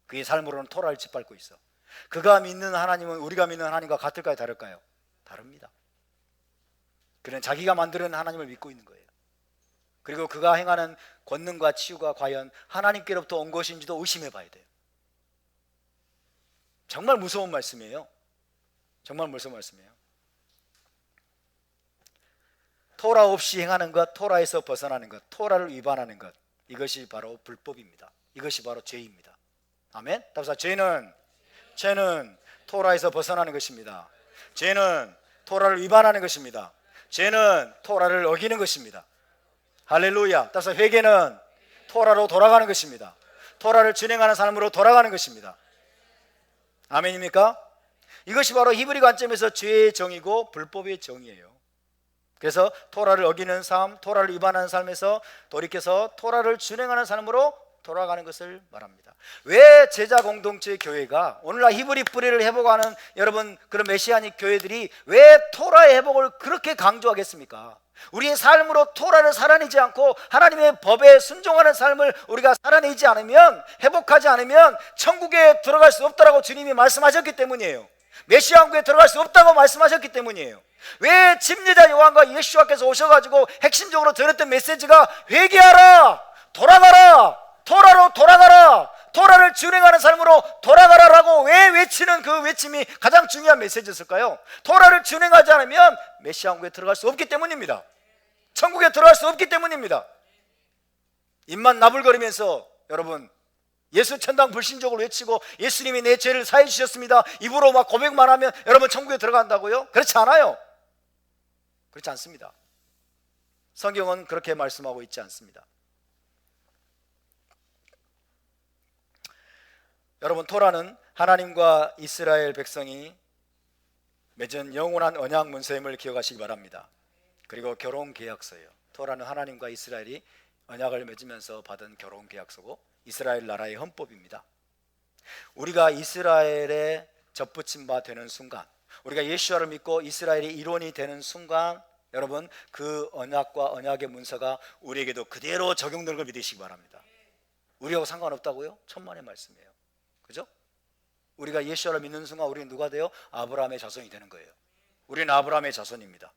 그의 삶으로는 토라를 짓밟고 있어. 그가 믿는 하나님은 우리가 믿는 하나님과 같을까요, 다를까요? 다릅니다. 그는 자기가 만드는 하나님을 믿고 있는 거예요. 그리고 그가 행하는 권능과 치유가 과연 하나님께로부터 온 것인지도 의심해 봐야 돼요. 정말 무서운 말씀이에요. 정말 무서운 말씀이에요. 토라 없이 행하는 것, 토라에서 벗어나는 것, 토라를 위반하는 것, 이것이 바로 불법입니다. 이것이 바로 죄입니다. 아멘? 답사, 죄는 토라에서 벗어나는 것입니다. 죄는 토라를 위반하는 것입니다. 죄는 토라를 어기는 것입니다. 할렐루야. 따라서 회개는 토라로 돌아가는 것입니다. 토라를 진행하는 삶으로 돌아가는 것입니다. 아멘입니까? 이것이 바로 히브리 관점에서 죄의 정의고 불법의 정의예요. 그래서 토라를 어기는 삶, 토라를 위반하는 삶에서 돌이켜서 토라를 준행하는 삶으로 돌아가는 것을 말합니다. 왜 제자 공동체 교회가 오늘날 히브리 뿌리를 회복하는 여러분 그런 메시아닉 교회들이 왜 토라의 회복을 그렇게 강조하겠습니까? 우리의 삶으로 토라를 살아내지 않고 하나님의 법에 순종하는 삶을 우리가 살아내지 않으면, 회복하지 않으면 천국에 들어갈 수 없다라고 주님이 말씀하셨기 때문이에요. 메시아 왕국에 들어갈 수 없다고 말씀하셨기 때문이에요. 왜 침례자 요한과 예수와께서 오셔가지고 핵심적으로 전했던 메시지가 회개하라, 돌아가라, 토라로 돌아가라, 토라를 준행하는 삶으로 돌아가라라고 왜 외치는 그 외침이 가장 중요한 메시지였을까요? 토라를 준행하지 않으면 메시아 왕국에 들어갈 수 없기 때문입니다. 천국에 들어갈 수 없기 때문입니다. 입만 나불거리면서 여러분 예수 천당 불신족을 외치고 예수님이 내 죄를 사해 주셨습니다, 입으로 막 고백만 하면 여러분 천국에 들어간다고요? 그렇지 않아요. 그렇지 않습니다. 성경은 그렇게 말씀하고 있지 않습니다. 여러분, 토라는 하나님과 이스라엘 백성이 맺은 영원한 언약 문서임을 기억하시기 바랍니다. 그리고 결혼 계약서예요. 토라는 하나님과 이스라엘이 언약을 맺으면서 받은 결혼 계약서고 이스라엘 나라의 헌법입니다. 우리가 이스라엘에 접붙임 바 되는 순간, 우리가 예수와를 믿고 이스라엘의 일원이 되는 순간, 여러분 그 언약과 언약의 문서가 우리에게도 그대로 적용되는 걸 믿으시기 바랍니다. 우리하고 상관없다고요? 천만의 말씀이에요. 그죠? 우리가 예수를 믿는 순간 우리는 누가 돼요? 아브라함의 자손이 되는 거예요. 우리는 아브라함의 자손입니다.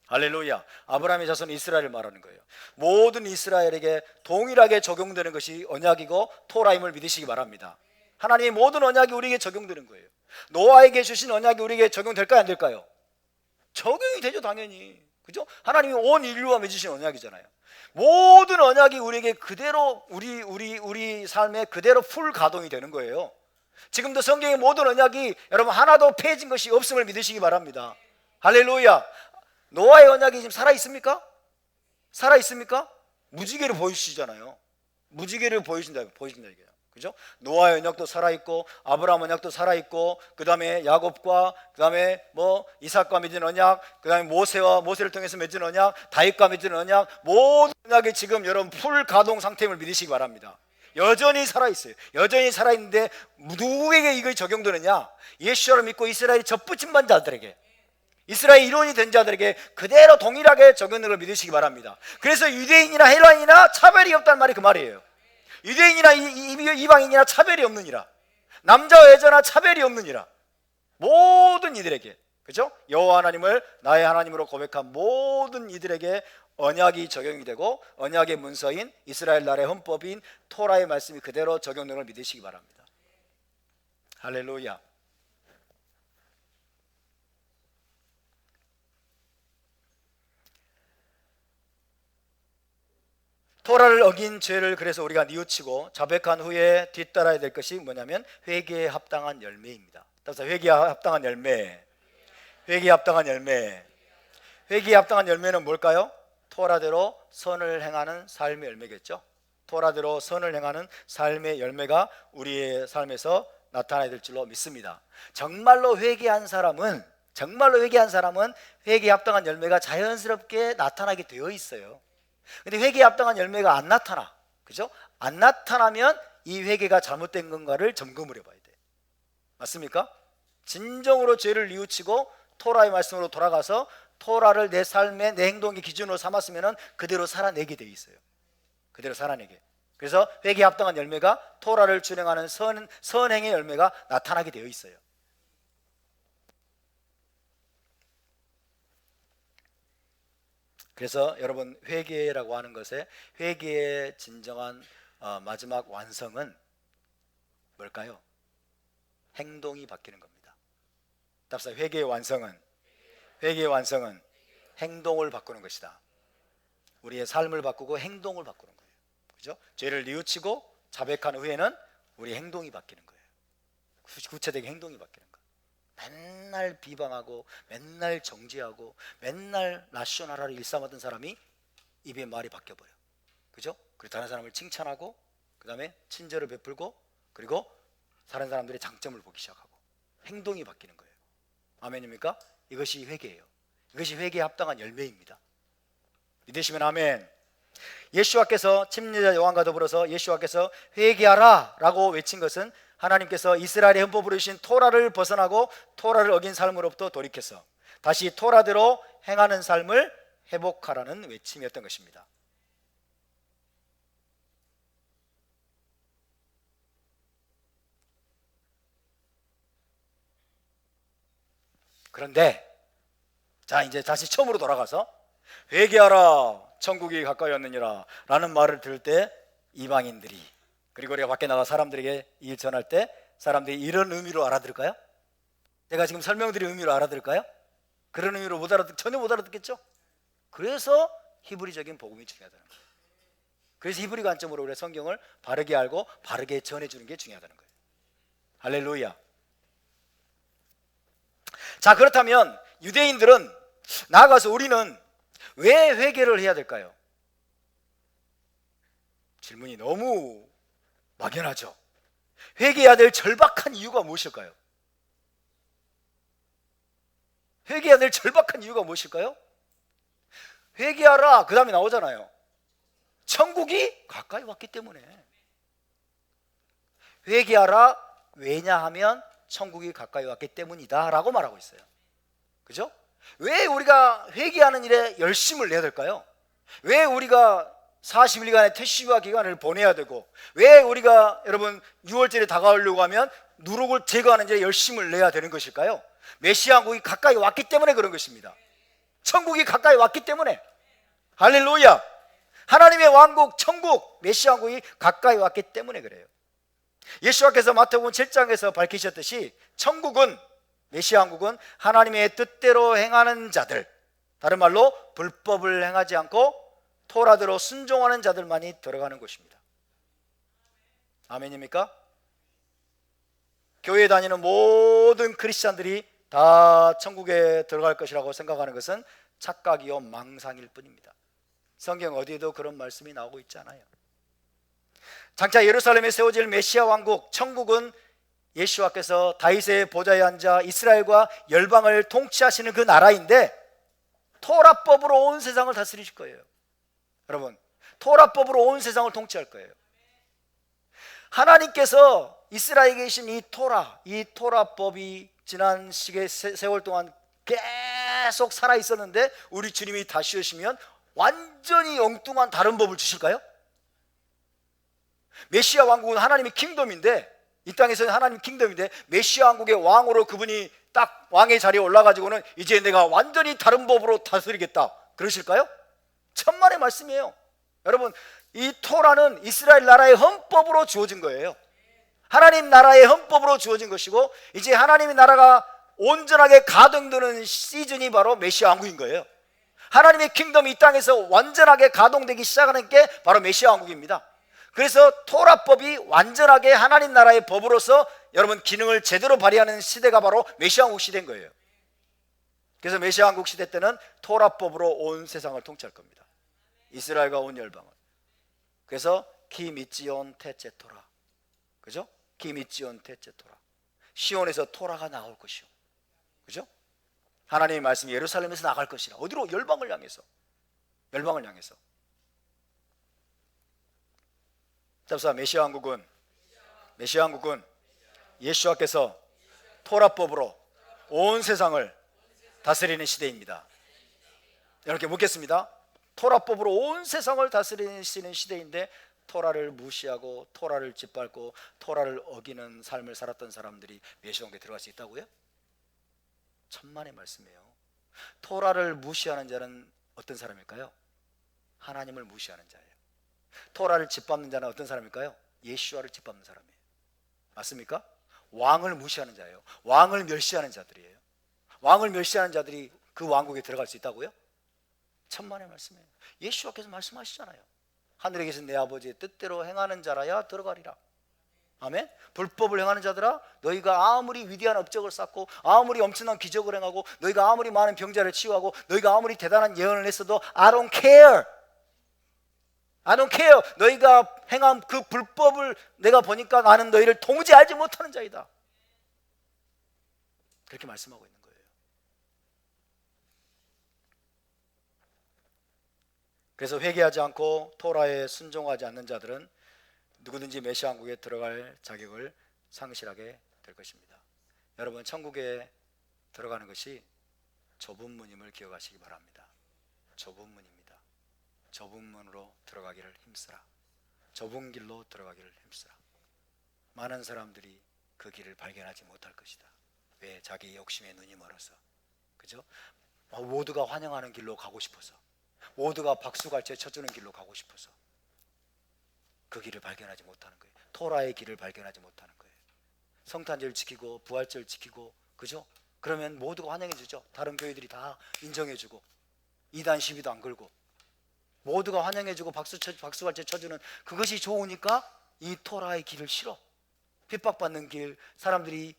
할렐루야. 아브라함의 자손은 이스라엘을 말하는 거예요. 모든 이스라엘에게 동일하게 적용되는 것이 언약이고 토라임을 믿으시기 바랍니다. 하나님의 모든 언약이 우리에게 적용되는 거예요. 노아에게 주신 언약이 우리에게 적용될까요, 안 될까요? 적용이 되죠, 당연히. 그죠? 하나님이 온 인류와 맺으신 언약이잖아요. 모든 언약이 우리에게 그대로 우리 삶에 그대로 풀 가동이 되는 거예요. 지금도 성경의 모든 언약이 여러분 하나도 폐해진 것이 없음을 믿으시기 바랍니다. 할렐루야. 노아의 언약이 지금 살아 있습니까? 살아 있습니까? 무지개를 보여주시잖아요. 무지개를 보여준다 이게요. 그죠? 노아의 언약도 살아 있고 아브라함 언약도 살아 있고 그다음에 야곱과 그다음에 이삭과 맺은 언약, 그다음에 모세를 통해서 맺은 언약, 다윗과 맺은 언약, 모든 언약이 지금 여러분 풀 가동 상태임을 믿으시기 바랍니다. 여전히 살아 있어요. 여전히 살아 있는데 누구에게 이거 적용되느냐? 예수를 믿고 이스라엘이 접붙임받은 자들에게, 이스라엘 일원이 된 자들에게 그대로 동일하게 적용되는 걸 믿으시기 바랍니다. 그래서 유대인이나 헬라인이나 차별이 없다는 말이 그 말이에요. 유대인이나 이방인이나 차별이 없느니라, 남자와 여자나 차별이 없느니라, 모든 이들에게, 그죠? 여호와 하나님을 나의 하나님으로 고백한 모든 이들에게 언약이 적용이 되고 언약의 문서인 이스라엘 나라의 헌법인 토라의 말씀이 그대로 적용되는 걸 믿으시기 바랍니다. 할렐루야. 토라를 어긴 죄를 그래서 우리가 뉘우치고 자백한 후에 뒤따라야 될 것이 뭐냐면 회개에 합당한 열매입니다. 따라서 회개에 합당한 열매, 회개에 합당한 열매. 회개에 합당한 열매는 뭘까요? 토라대로 선을 행하는 삶의 열매겠죠. 토라대로 선을 행하는 삶의 열매가 우리의 삶에서 나타나야 될 줄로 믿습니다. 정말로 회개한 사람은 회개에 합당한 열매가 자연스럽게 나타나게 되어 있어요. 근데 회개에 합당한 열매가 안 나타나, 그죠? 안 나타나면 이 회개가 잘못된 건가를 점검을 해봐야 돼. 맞습니까? 진정으로 죄를 뉘우치고 토라의 말씀으로 돌아가서 토라를 내 삶의 내 행동의 기준으로 삼았으면 그대로 살아내게 돼 있어요. 그대로 살아내게. 그래서 회개에 합당한 열매가 토라를 준행하는 선행의 열매가 나타나게 되어 있어요. 그래서 여러분, 회개라고 하는 것에 회개의 진정한 마지막 완성은 뭘까요? 행동이 바뀌는 겁니다. 답사, 회개의 완성은 행동을 바꾸는 것이다. 우리의 삶을 바꾸고 행동을 바꾸는 거예요. 그죠? 죄를 뉘우치고 자백한 후에는 우리 행동이 바뀌는 거예요. 구체적인 행동이 바뀌는 거예요. 맨날 비방하고 맨날 정죄하고 맨날 나셔널하를 일삼았던 사람이 입에 말이 바뀌어버려. 그죠? 그리고 다른 사람을 칭찬하고 그 다음에 친절을 베풀고 그리고 다른 사람들의 장점을 보기 시작하고 행동이 바뀌는 거예요. 아멘입니까? 이것이 회개예요. 이것이 회개에 합당한 열매입니다. 믿으시면 아멘. 예수와께서 침례자 요한과 더불어서 예수와께서 회개하라 라고 외친 것은 하나님께서 이스라엘의 헌법으로 주신 토라를 벗어나고 토라를 어긴 삶으로부터 돌이켜서 다시 토라대로 행하는 삶을 회복하라는 외침이었던 것입니다. 그런데 자, 이제 다시 처음으로 돌아가서 회개하라 천국이 가까이 왔느니라 라는 말을 들을 때 이방인들이, 그리고 우리가 밖에 나가 사람들에게 일 전할 때 사람들이 이런 의미로 알아들을까요? 제가 지금 설명드린 의미로 알아들을까요? 그런 의미로 전혀 못 알아듣겠죠? 그래서 히브리적인 복음이 중요하다는 거예요. 그래서 히브리 관점으로 우리가 성경을 바르게 알고 바르게 전해주는 게 중요하다는 거예요. 할렐루야. 자, 그렇다면 유대인들은 나아가서 우리는 왜 회개를 해야 될까요? 질문이 너무 막연하죠. 회개해야 될 절박한 이유가 무엇일까요? 회개해야 될 절박한 이유가 무엇일까요? 회개하라, 그 다음에 나오잖아요. 천국이 가까이 왔기 때문에. 회개하라, 왜냐하면 천국이 가까이 왔기 때문이다 라고 말하고 있어요. 그죠? 왜 우리가 회개하는 일에 열심을 내야 될까요? 왜 우리가 40일간의 태시와 기간을 보내야 되고, 왜 우리가 여러분 6월절에 다가오려고 하면 누룩을 제거하는 일에 열심을 내야 되는 것일까요? 메시아 왕국이 가까이 왔기 때문에 그런 것입니다. 천국이 가까이 왔기 때문에. 할렐루야. 하나님의 왕국, 천국, 메시아 왕국이 가까이 왔기 때문에 그래요. 예수께서 마태복음 7장에서 밝히셨듯이 천국은, 메시아 왕국은 하나님의 뜻대로 행하는 자들, 다른 말로 불법을 행하지 않고 토라대로 순종하는 자들만이 들어가는 곳입니다. 아멘입니까? 교회에 다니는 모든 크리스찬들이 다 천국에 들어갈 것이라고 생각하는 것은 착각이요 망상일 뿐입니다. 성경 어디에도 그런 말씀이 나오고 있지 않아요. 장차 예루살렘에 세워질 메시아 왕국, 천국은 예수와께서 다윗의 보좌에 앉아 이스라엘과 열방을 통치하시는 그 나라인데, 토라법으로 온 세상을 다스리실 거예요. 여러분, 토라법으로 온 세상을 통치할 거예요. 하나님께서 이스라엘에 계신 이 토라법이 지난 세월 동안 계속 살아 있었는데, 우리 주님이 다시 오시면 완전히 엉뚱한 다른 법을 주실까요? 메시아 왕국은 하나님의 킹덤인데, 이 땅에서는 하나님 킹덤인데, 메시아 왕국의 왕으로 그분이 딱 왕의 자리에 올라가지고는 이제 내가 완전히 다른 법으로 다스리겠다 그러실까요? 천만의 말씀이에요. 여러분, 이 토라는 이스라엘 나라의 헌법으로 주어진 거예요. 하나님 나라의 헌법으로 주어진 것이고, 이제 하나님의 나라가 온전하게 가동되는 시즌이 바로 메시아 왕국인 거예요. 하나님의 킹덤이 이 땅에서 완전하게 가동되기 시작하는 게 바로 메시아 왕국입니다. 그래서 토라법이 완전하게 하나님 나라의 법으로서 여러분 기능을 제대로 발휘하는 시대가 바로 메시아 왕국 시대인 거예요. 그래서 메시아 왕국 시대 때는 토라법으로 온 세상을 통치할 겁니다. 이스라엘과 온 열방을. 그래서 기미찌온 테체 토라, 그죠? 기미찌온 테체 토라, 시온에서 토라가 나올 것이요, 그죠? 하나님의 말씀이 예루살렘에서 나갈 것이라. 어디로? 열방을 향해서. 열방을 향해서. 답사, 메시아 왕국은 예수와께서 토라법으로 온 세상을 다스리는 시대입니다. 이렇게 묻겠습니다. 토라법으로 온 세상을 다스리는 시대인데, 토라를 무시하고 토라를 짓밟고 토라를 어기는 삶을 살았던 사람들이 메시아 왕국에 들어갈 수 있다고요? 천만의 말씀이에요. 토라를 무시하는 자는 어떤 사람일까요? 하나님을 무시하는 자예요. 토라를 짓밟는 자는 어떤 사람일까요? 예수와를 짓밟는 사람이에요. 맞습니까? 왕을 무시하는 자예요. 왕을 멸시하는 자들이에요. 왕을 멸시하는 자들이 그 왕국에 들어갈 수 있다고요? 천만의 말씀이에요. 예수와께서 말씀하시잖아요. 하늘에 계신 내 아버지의 뜻대로 행하는 자라야 들어가리라. 아멘. 불법을 행하는 자들아, 너희가 아무리 위대한 업적을 쌓고 아무리 엄청난 기적을 행하고 너희가 아무리 많은 병자를 치유하고 너희가 아무리 대단한 예언을 했어도 I don't care. 너희가 행한 그 불법을 내가 보니까 나는 너희를 도무지 알지 못하는 자이다. 그렇게 말씀하고 있는 거예요. 그래서 회개하지 않고 토라에 순종하지 않는 자들은 누구든지 메시아 왕국에 들어갈 자격을 상실하게 될 것입니다. 여러분, 천국에 들어가는 것이 좁은 문임을 기억하시기 바랍니다. 좁은 문입니다. 좁은 문으로 들어가기를 힘쓰라. 좁은 길로 들어가기를 힘쓰라. 많은 사람들이 그 길을 발견하지 못할 것이다. 왜? 자기 욕심에 눈이 멀어서, 그죠? 모두가 환영하는 길로 가고 싶어서, 모두가 박수갈채 쳐주는 길로 가고 싶어서 그 길을 발견하지 못하는 거예요. 토라의 길을 발견하지 못하는 거예요. 성탄절 지키고 부활절 지키고, 그죠? 그러면 모두가 환영해 주죠. 다른 교회들이 다 인정해 주고, 이단 시비도 안 걸고, 모두가 환영해 주고 박수갈채 쳐주는 그것이 좋으니까 이 토라의 길을 싫어. 핍박받는 길, 사람들이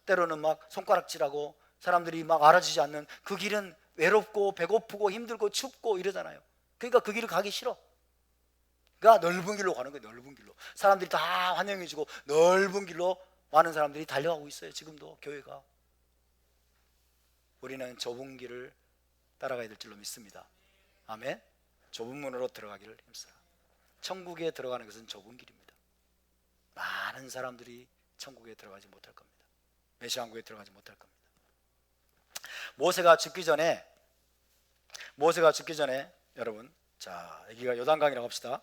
때로는 막 손가락질하고 사람들이 막 알아주지 않는 그 길은 외롭고 배고프고 힘들고 춥고 이러잖아요. 그러니까 그 길을 가기 싫어. 그러니까 넓은 길로 가는 거예요. 넓은 길로. 사람들이 다 환영해 주고 넓은 길로 많은 사람들이 달려가고 있어요. 지금도 교회가. 우리는 좁은 길을 따라가야 될 줄로 믿습니다. 아멘. 좁은 문으로 들어가기를 힘쓰라. 천국에 들어가는 것은 좁은 길입니다. 많은 사람들이 천국에 들어가지 못할 겁니다. 메시아 왕국에 들어가지 못할 겁니다. 모세가 죽기 전에 여러분, 자, 여기가 요단강이라고 합시다.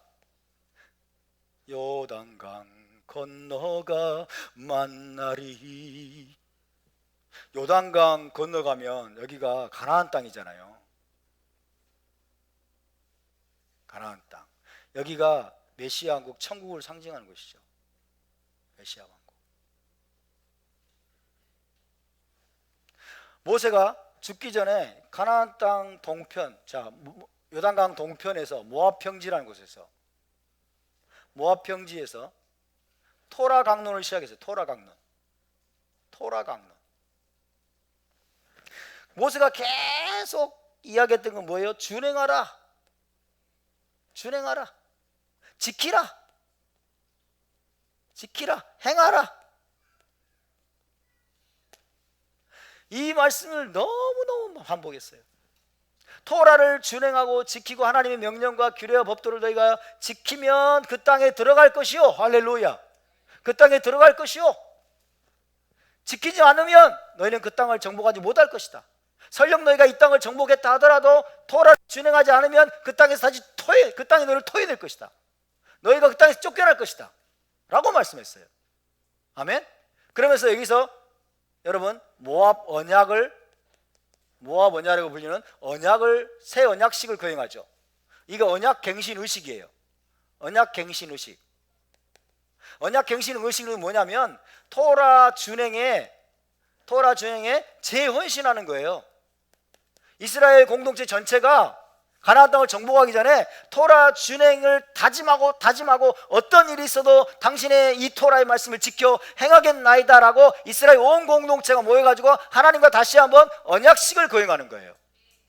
요단강 건너가 만나리. 요단강 건너가면 여기가 가나안 땅이잖아요. 가나안 땅. 여기가 메시아 왕국, 천국을 상징하는 것이죠. 메시아 왕국. 모세가 죽기 전에 가나안 땅 동편, 자, 요단강 동편에서 모압 평지라는 곳에서, 모압 평지에서 토라 강론을 시작했어요. 토라 강론. 모세가 계속 이야기했던 건 뭐예요? 준행하라, 준행하라, 지키라, 지키라, 행하라. 이 말씀을 너무너무 반복했어요. 토라를 준행하고 지키고 하나님의 명령과 규례와 법도를 너희가 지키면 그 땅에 들어갈 것이요. 할렐루야. 그 땅에 들어갈 것이요. 지키지 않으면 너희는 그 땅을 정복하지 못할 것이다. 설령 너희가 이 땅을 정복했다 하더라도 토라를 준행하지 않으면 그 땅에서 다시 그 땅이 너희를 토해낼 것이다. 너희가 그 땅에서 쫓겨날 것이다 라고 말씀했어요. 아멘. 그러면서 여기서 여러분 모압 언약이라고 불리는 언약을, 새 언약식을 거행하죠. 이게 언약 갱신 의식이에요. 언약 갱신 의식. 언약 갱신 의식은 뭐냐면 토라 준행에 재헌신하는 거예요. 이스라엘 공동체 전체가 가나안 땅을 정복하기 전에 토라 준행을 다짐하고 어떤 일이 있어도 당신의 이 토라의 말씀을 지켜 행하겠나이다라고 이스라엘 온 공동체가 모여가지고 하나님과 다시 한번 언약식을 거행하는 거예요.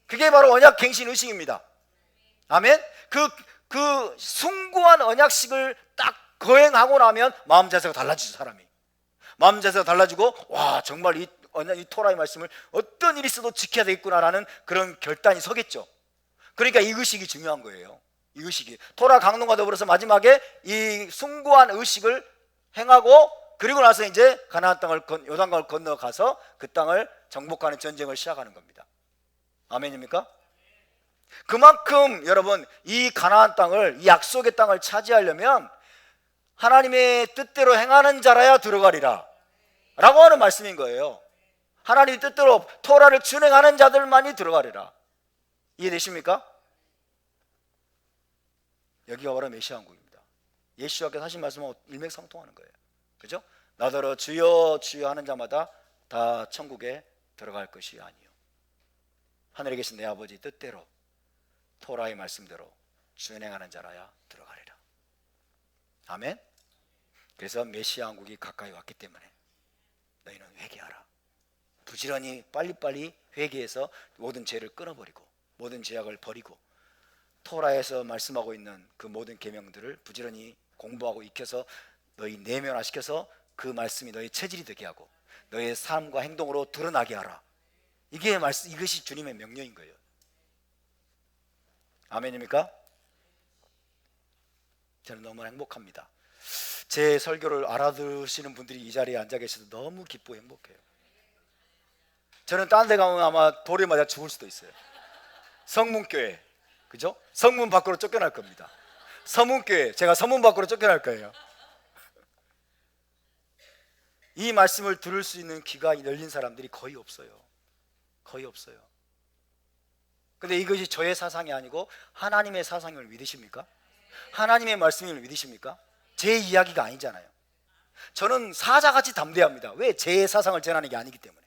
그게 바로 언약 갱신 의식입니다. 아멘. 그 숭고한 언약식을 딱 거행하고 나면 마음 자세가 달라지죠. 사람이 마음 자세가 달라지고, 와, 정말 이 토라의 말씀을 어떤 일이 있어도 지켜야 되겠구나라는 그런 결단이 서겠죠. 그러니까 이 의식이 중요한 거예요. 이 의식이 토라 강론과 더불어서 마지막에 이 숭고한 의식을 행하고, 그리고 나서 이제 가나안 땅을 요단강을 건너가서 그 땅을 정복하는 전쟁을 시작하는 겁니다. 아멘입니까? 그만큼 여러분 이 가나안 땅을, 이 약속의 땅을 차지하려면 하나님의 뜻대로 행하는 자라야 들어가리라 라고 하는 말씀인 거예요. 하나님의 뜻대로 토라를 준행하는 자들만이 들어가리라. 이해되십니까? 여기가 바로 메시아 왕국입니다. 예수께서 하신 말씀은 일맥상통하는 거예요. 그죠? 나더러 주여 주여 하는 자마다 다 천국에 들어갈 것이 아니요, 하늘에 계신 내 아버지 뜻대로 토라의 말씀대로 준행하는 자라야 들어가리라. 아멘. 그래서 메시아 왕국이 가까이 왔기 때문에 너희는 회개하라. 부지런히 빨리빨리 회개해서 모든 죄를 끊어버리고 모든 죄악을 버리고 토라에서 말씀하고 있는 그 모든 계명들을 부지런히 공부하고 익혀서 너희 내면화시켜서 그 말씀이 너희 체질이 되게 하고 너의 삶과 행동으로 드러나게 하라. 이것이 주님의 명령인 거예요. 아멘입니까? 저는 너무 행복합니다. 제 설교를 알아들으시는 분들이 이 자리에 앉아 계셔서 너무 기쁘고 행복해요. 저는 딴 데 가면 아마 돌에 맞아 죽을 수도 있어요. 성문교회, 그죠? 성문 밖으로 쫓겨날 겁니다. 서문교회, 제가 서문 밖으로 쫓겨날 거예요. 이 말씀을 들을 수 있는 귀가 열린 사람들이 거의 없어요. 거의 없어요. 근데 이것이 저의 사상이 아니고 하나님의 사상을 믿으십니까? 하나님의 말씀을 믿으십니까? 제 이야기가 아니잖아요. 저는 사자같이 담대합니다. 왜? 제 사상을 전하는 게 아니기 때문에.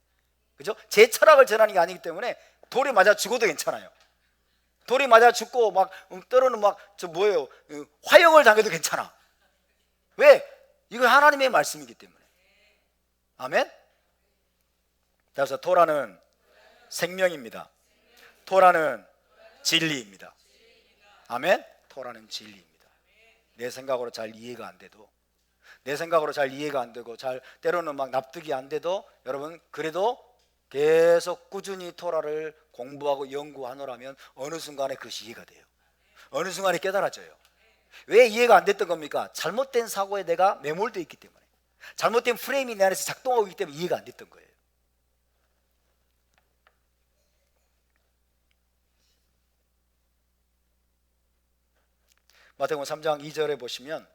그죠? 제 철학을 전하는 게 아니기 때문에 돌에 맞아 죽어도 괜찮아요. 돌에 맞아 죽고 막 때로는 막 화형을 당해도 괜찮아. 왜? 이거 하나님의 말씀이기 때문에. 아멘? 그래서 토라는 생명입니다. 토라는 진리입니다. 아멘? 토라는 진리입니다. 내 생각으로 잘 이해가 안 돼도, 내 생각으로 잘 이해가 안 되고 때로는 막 납득이 안 돼도 여러분 그래도 계속 꾸준히 토라를 공부하고 연구하노라면 어느 순간에 그것이 이해가 돼요. 어느 순간에 깨달아져요. 왜 이해가 안 됐던 겁니까? 잘못된 사고에 내가 매몰되어 있기 때문에, 잘못된 프레임이 내 안에서 작동하고 있기 때문에 이해가 안 됐던 거예요. 마태복음 3장 2절에 보시면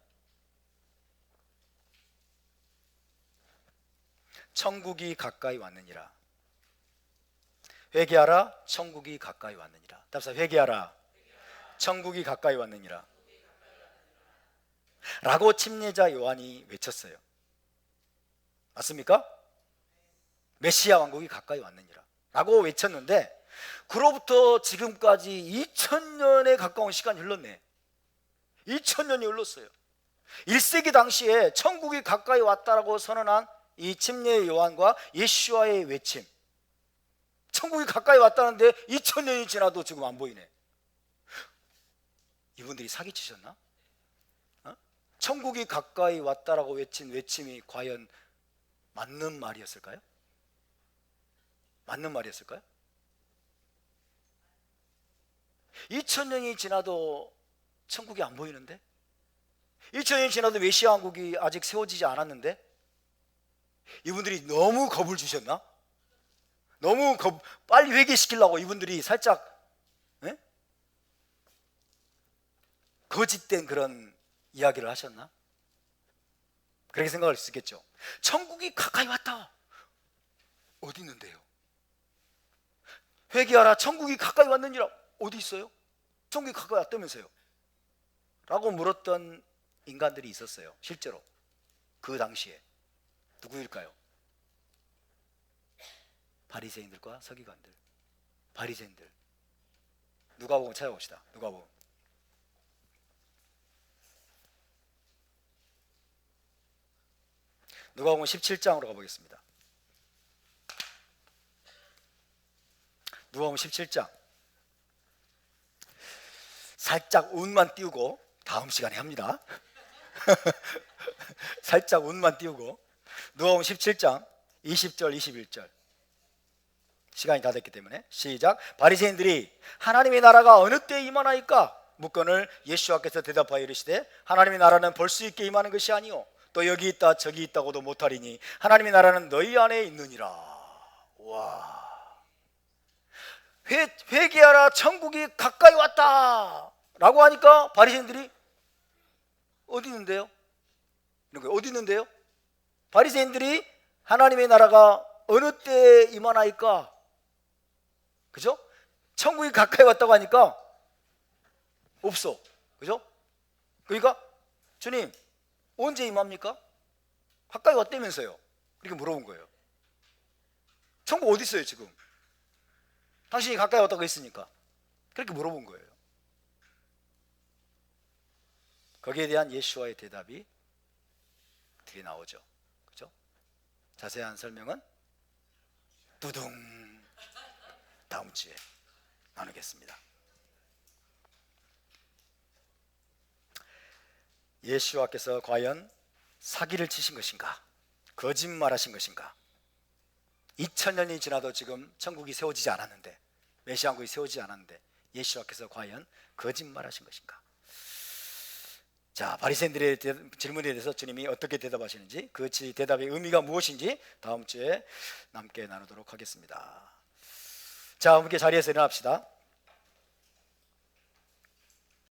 천국이 가까이 왔느니라. 회개하라, 천국이 가까이 왔느니라. 답사, 회개하라, 천국이 가까이 왔느니라 라고 침례자 요한이 외쳤어요. 맞습니까? 메시아 왕국이 가까이 왔느니라 라고 외쳤는데, 그로부터 지금까지 2000년에 가까운 시간이 흘렀네. 2000년이 흘렀어요. 1세기 당시에 천국이 가까이 왔다라고 선언한 이 침례 요한과 예수와의 외침, 천국이 가까이 왔다는데 2000년이 지나도 지금 안 보이네. 이분들이 사기치셨나? 천국이 가까이 왔다라고 외친 외침이 과연 맞는 말이었을까요? 맞는 말이었을까요? 2000년이 지나도 천국이 안 보이는데, 2000년이 지나도 메시아 왕국이 아직 세워지지 않았는데, 이분들이 너무 겁을 주셨나? 너무 빨리 회개시키려고 이분들이 살짝 거짓된 그런 이야기를 하셨나? 그렇게 생각할 수 있겠죠. 천국이 가까이 왔다. 어디 있는데요? 회개하라, 천국이 가까이 왔느니라. 어디 있어요? 천국이 가까이 왔다면서요? 라고 물었던 인간들이 있었어요. 실제로 그 당시에. 누구일까요? 바리새인들과 서기관들. 바리새인들. 누가복음 찾아봅시다. 누가복음. 누가복음 17장으로 가보겠습니다. 누가복음 17장. 살짝 운만 띄우고 다음 시간에 합니다. 살짝 운만 띄우고 누가복음 17장 20절 21절. 시간이 다 됐기 때문에 시작. 바리새인들이 하나님의 나라가 어느 때에 임하나이까 묻거늘 예수께서 대답하여 이르시되 하나님의 나라는 볼 수 있게 임하는 것이 아니요 또 여기 있다 저기 있다고도 못하리니 하나님의 나라는 너희 안에 있느니라. 와, 회개하라, 천국이 가까이 왔다 라고 하니까 바리새인들이 어디 있는데요? 어디 있는데요? 바리새인들이 하나님의 나라가 어느 때에 임하나이까, 그죠? 천국이 가까이 왔다고 하니까 없어, 그죠? 그러니까 주님 언제 임합니까? 가까이 왔다면서요. 이렇게 물어본 거예요. 천국 어디 있어요 지금? 당신이 가까이 왔다고 했으니까. 그렇게 물어본 거예요. 거기에 대한 예수와의 대답이 뒤에 나오죠. 그죠? 자세한 설명은 두둥 다음 주에 나누겠습니다. 예수와께서 과연 사기를 치신 것인가? 거짓말하신 것인가? 2000년이 지나도 지금 천국이 세워지지 않았는데, 메시아 왕국이 세워지지 않았는데 예수와께서 과연 거짓말하신 것인가? 자, 바리새인들의 질문에 대해서 주님이 어떻게 대답하시는지, 그 대답의 의미가 무엇인지 다음 주에 함께 나누도록 하겠습니다. 자, 함께 자리에서 일어납시다.